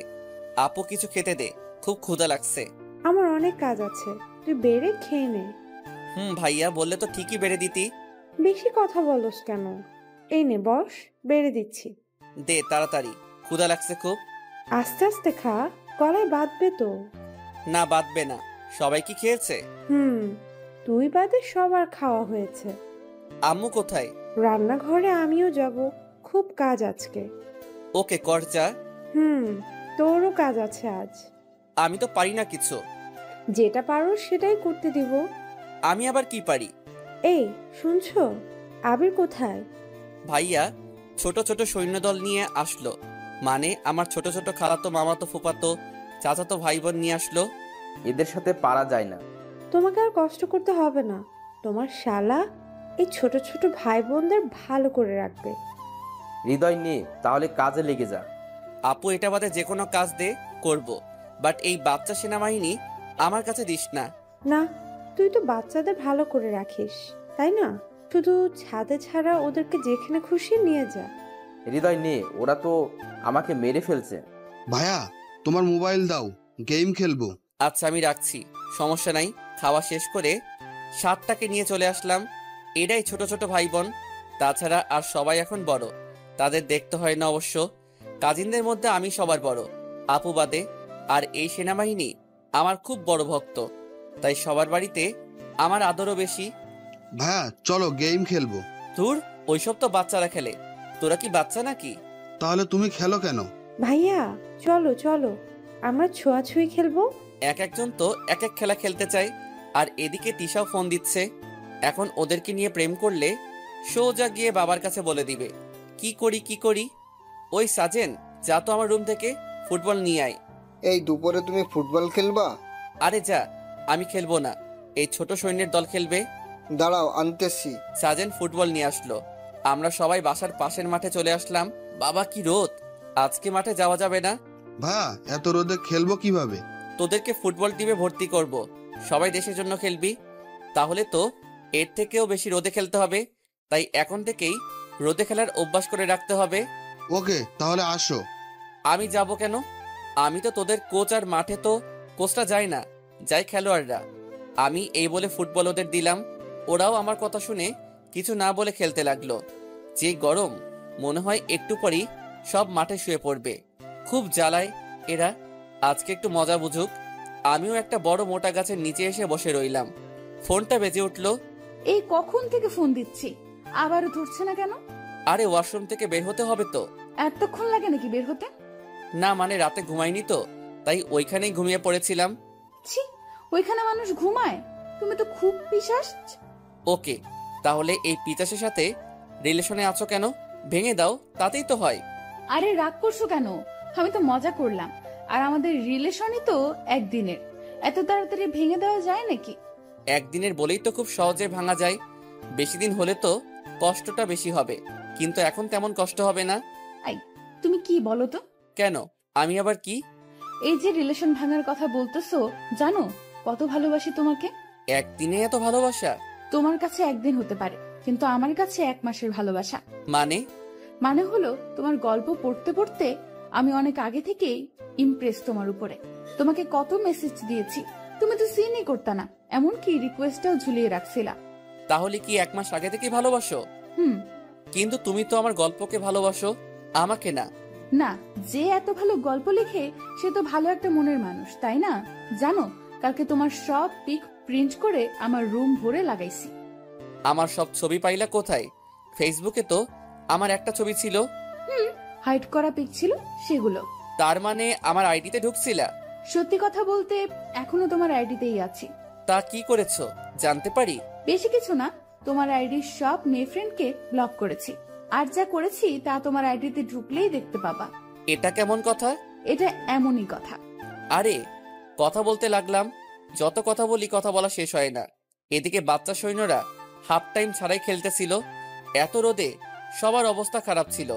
আপু কিছু খেতে দে, খুব ক্ষুধা লাগছে। আমার অনেক কাজ আছে, তুই বেড়ে খেয়ে নে। ভাইয়া বললে তো ঠিকই বেড়ে দিতি। বেশি কথা বলস কেন? এই নে বস, বেড়ে দিচ্ছি। দে তাড়াতাড়ি, ক্ষুধা লাগছে খুব। আস্তে আস্তে খা, গলায় বাঁধবে তো। না, বাঁধবে না। সবাই কি খেয়েছে? তুই বাদে সবার খাওয়া হয়েছে। আম্মু কোথায়? রান্নাঘরে আমিও যাব, খুব কাজ আজকে। ওকে, কর যা। তোরও কাজ আছে আজ। আমি তো পারি না কিছু। যেটা পারো সেটাই করতে দিব। আমি আবার কি পারি? এই শুনছো, আবির কোথায়? ভাইয়া ছোট ছোট সৈন্যদল নিয়ে আসলো। মানে আমার ছোট ছোট খালাতো, মামাতো, ফুপাতো, চাচাতো ভাই বোন নিয়ে আসলো। এদের সাথে পারা যায় না। তোমাকে আর কষ্ট করতে হবে না, তোমার শালা এই ছোট ছোট ভাই বোনদের ভালো করে রাখবে। হৃদয় নিয়ে তাহলে কাজে লেগে যা। আপু এটা বাদে যে কোনো কাজ দে, করব, বাট এই বাচ্চা সেনাবাহিনী আমার কাছে দিস না। না, তুই তো বাচ্চাদের ভালো করে রাখিস, তাই না? শুধু ছাদে ছাড়া ওদেরকে যেখানে খুশি নিয়ে যা। হৃদয় নিয়ে, ওরা তো আমাকে মেরে ফেলছে। ভাইয়া তোমার মোবাইল দাও, গেম খেলবো। আচ্ছা, আমি রাখছি, সমস্যা নাই। খাওয়া শেষ করে 7টাকে নিয়ে চলে আসলাম। এরাই ছোট ছোট ভাই বোন, তাছাড়া আর সবাই এখন বড়। তাদের দেখতে হয় না অবশ্য। কাজিনদের মধ্যে আমি সবার বড়, আপু বাদে। আর এই সেনাবাহিনী আমার খুব বড় ভক্ত, তাই সবার বাড়িতে আমার আদরও বেশি। ভাইয়া চলো গেম খেলবো। তোর ওইসব তো বাচ্চারা খেলে, তোরা কি বাচ্চা নাকি? তাহলে তুমি খেলো কেন? ভাইয়া চলো চলো, আমরা ছোঁয়াছুঁই খেলবো। এক একজন তো এক এক খেলা খেলতে চায়। আর এদিকে তিশাও ফোন দিচ্ছে। এখন ওদেরকে নিয়ে প্রেম করলে সোজা গিয়ে বাবার কাছে বলে দিবে। কি করি কি করি? ওই সাজেন, যা তো আমার রুম থেকে ফুটবল নিয়ে আয়। এই দুপুরে তুমি ফুটবল খেলবা? আরে যা, আমি খেলবো না, এই ছোট সৈন্যের দল খেলবে। দাঁড়াও আনতেছি। সাজেন ফুটবল নিয়ে আসলো। আমরা সবাই বাসার পাশের মাঠে চলে আসলাম। বাবা কি রোদ, আজকে মাঠে যাওয়া যাবে না। ভাইয়া এত রোদে খেলবো কিভাবে? তোদেরকে ফুটবল টিমে ভর্তি করব, সবাই দেশের জন্য খেলবি। তাহলে তো এর থেকেও বেশি রোদে খেলতে হবে, তাই এখন থেকেই রোদে খেলার অভ্যাস করে রাখতে হবে। ওকে তাহলে আসো। আমি যাব কেন? আমি তো তোদের কোচ, আর মাঠে তো কোচটা যায় না, যায় খেলোয়াড়রা। আমি এই বলে ফুটবল ওদের দিলাম। ওরাও আমার কথা শুনে কিছু না বলে খেলতে লাগলো। যে গরম, মনে হয় একটু পরই সব মাঠে শুয়ে পড়বে। খুব জ্বালায় এরা। আজকে একটু মজা বুঝুক। আমিও একটা বড় মোটা গাছের নিচে এসে বসে রইলাম। ফোনটা বেজে উঠলো। এই কখন থেকে ফোন দিচ্ছি, আবারও ধরছে না কেন? আরে ওয়াশরুম থেকে বের হতে হবে তো। এতক্ষণ লাগে নাকি বের হতে? না মানে রাতে ঘুমাইনি তো, তাই ওইখানেই ঘুমিয়ে পড়েছিলাম। ছি, ওইখানে মানুষ ঘুমায়? তুমি তো খুব পিশাচ। ওকে, তাহলে এই পিচাসের সাথে রিলেশনে আছো কেন? ভেঙে দাও, তাতেই তো হয়। আরে রাগ করছো কেন? আমি তো মজা করলাম। আর আমাদের রিলেশনই তো একদিনের, এত তাড়াতাড়ি ভেঙে দেওয়া যায় নাকি? একদিনের বলেই তো খুব সহজে ভাঙা যায়। বেশি দিন হলে তো কষ্টটা বেশি হবে, কিন্তু এখন তেমন কষ্ট হবে না। আই, তুমি কি বলো তো? কেন, আমি আবার কি? এই যে রিলেশন ভাঙার কথা বলতেছো, জানো কত ভালোবাসি তোমাকে? একদিনে এত ভালোবাসা? তোমার কাছে একদিন হতে পারে, কিন্তু আমার কাছে 1 মাসের ভালোবাসা। মানে হলো তোমার গল্প পড়তে পড়তে আমি অনেক আগে থেকেই ইমপ্রেস তোমার উপরে। তোমাকে কত মেসেজ দিয়েছি, তুমি তো সিনই করতা না, এমনকি রিকোয়েস্টটাও ঝুলিয়ে রাখছিলা। তাহলে কি 1 মাস আগে থেকেই ভালোবাসো? কিন্তু তুমি তো আমার গল্পকে ভালোবাসো, আমাকে না। না, যে এত ভালো গল্প লেখে সে তো ভালো একটা মনের মানুষ, তাই না? জানো, কালকে তোমার সব পিক প্রিন্ট করে আমার রুম ভরে লাগাইছি। আমার সব ছবি পাইলা কোথায়? ফেসবুকে তো আমার একটা ছবি ছিল। হাইড করা পিক ছিল সেগুলো। তার মানে আমার আইডিতে ঢুকছিলা? সত্যি কথা বলতে এখনো তোমার আইডিতেই আছি। তা কি করেছো জানতে পারি? বেশি কিছু না, তোমার আইডির সব মেয়ে ফ্রেন্ডকে ব্লক করেছি। আর যা করেছি তা তোমার আইডিতে ঢুকলেই দেখতে পাবা। এটা কেমন কথা? এটা এমনই কথা। আরে কথা বলতে লাগলাম, যত কথা বলি কথা বলা শেষ হয় না। এদিকে বাচ্চা সৈন্যরা হাফ টাইম ছাড়াই খেলতেছিল। এত রোদে সবার অবস্থা খারাপ ছিল,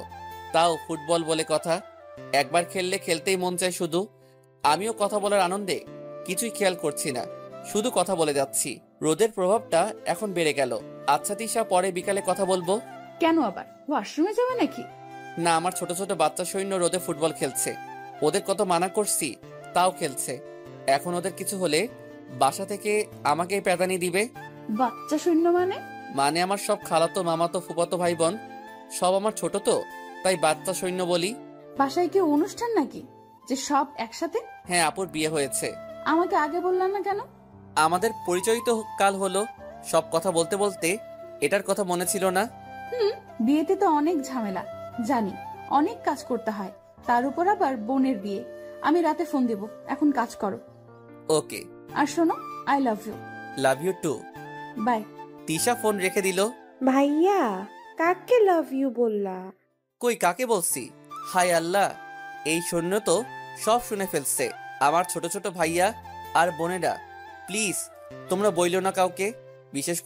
তাও ফুটবল বলে কথা। একবার খেললে খেলতেই মন চায় শুধু। আমিও কথা বলার আনন্দে কিছুই খেয়াল করছি না, শুধু কথা বলে যাচ্ছি। রোদের প্রভাবটা এখন বেড়ে গেল। আচ্ছা তিশা, পরে বিকালে কথা বলবো। কেন, আবার ওয়াশরুমে যাবে নাকি? না, আমার ছোট ছোট বাচ্চা সৈন্য রোদে ফুটবল খেলছে। ওদের কত মানা করছি, তাও খেলছে। এখন ওদের কিছু হলে বাসা থেকে আমাকেই প্যাদানি দিবে। বাচ্চা সৈন্য মানে আমার সব খালাতো, মামাতো, ফুফাতো ভাই বোন সব আমার ছোট তো, তাই বাচ্চা সৈন্য বলি। বাসায় কি অনুষ্ঠান নাকি যে সব একসাথে? হ্যাঁ, আপুর বিয়ে হয়েছে। আমাকে আগে বললাম না কেন? আমাদের পরিচয় তো কাল হলো। সব কথা বলতে বলতে এটার কথা মনে ছিল না। বিয়েতে তো অনেক ঝামেলা, জানি, অনেক কাজ করতে হয়, তার উপর আবার বোনের বিয়ে। আমি রাতে ফোন দেব, এখন কাজ করো। ওকে। আর শোনো, I love you. Love you too. Bye. Tisha phone রেখে দিল। ভাইয়া, কাকে লাভ ইউ বললা? কই, কাকে বলছি? হায় আল্লাহ, এই সৈন্য তো সব শুনে ফেলছে। আমার ছোট ছোট ভাইয়া আর বোনেরা, প্লিজ তোমরা বইলো না কাউকে, বিশেষ করে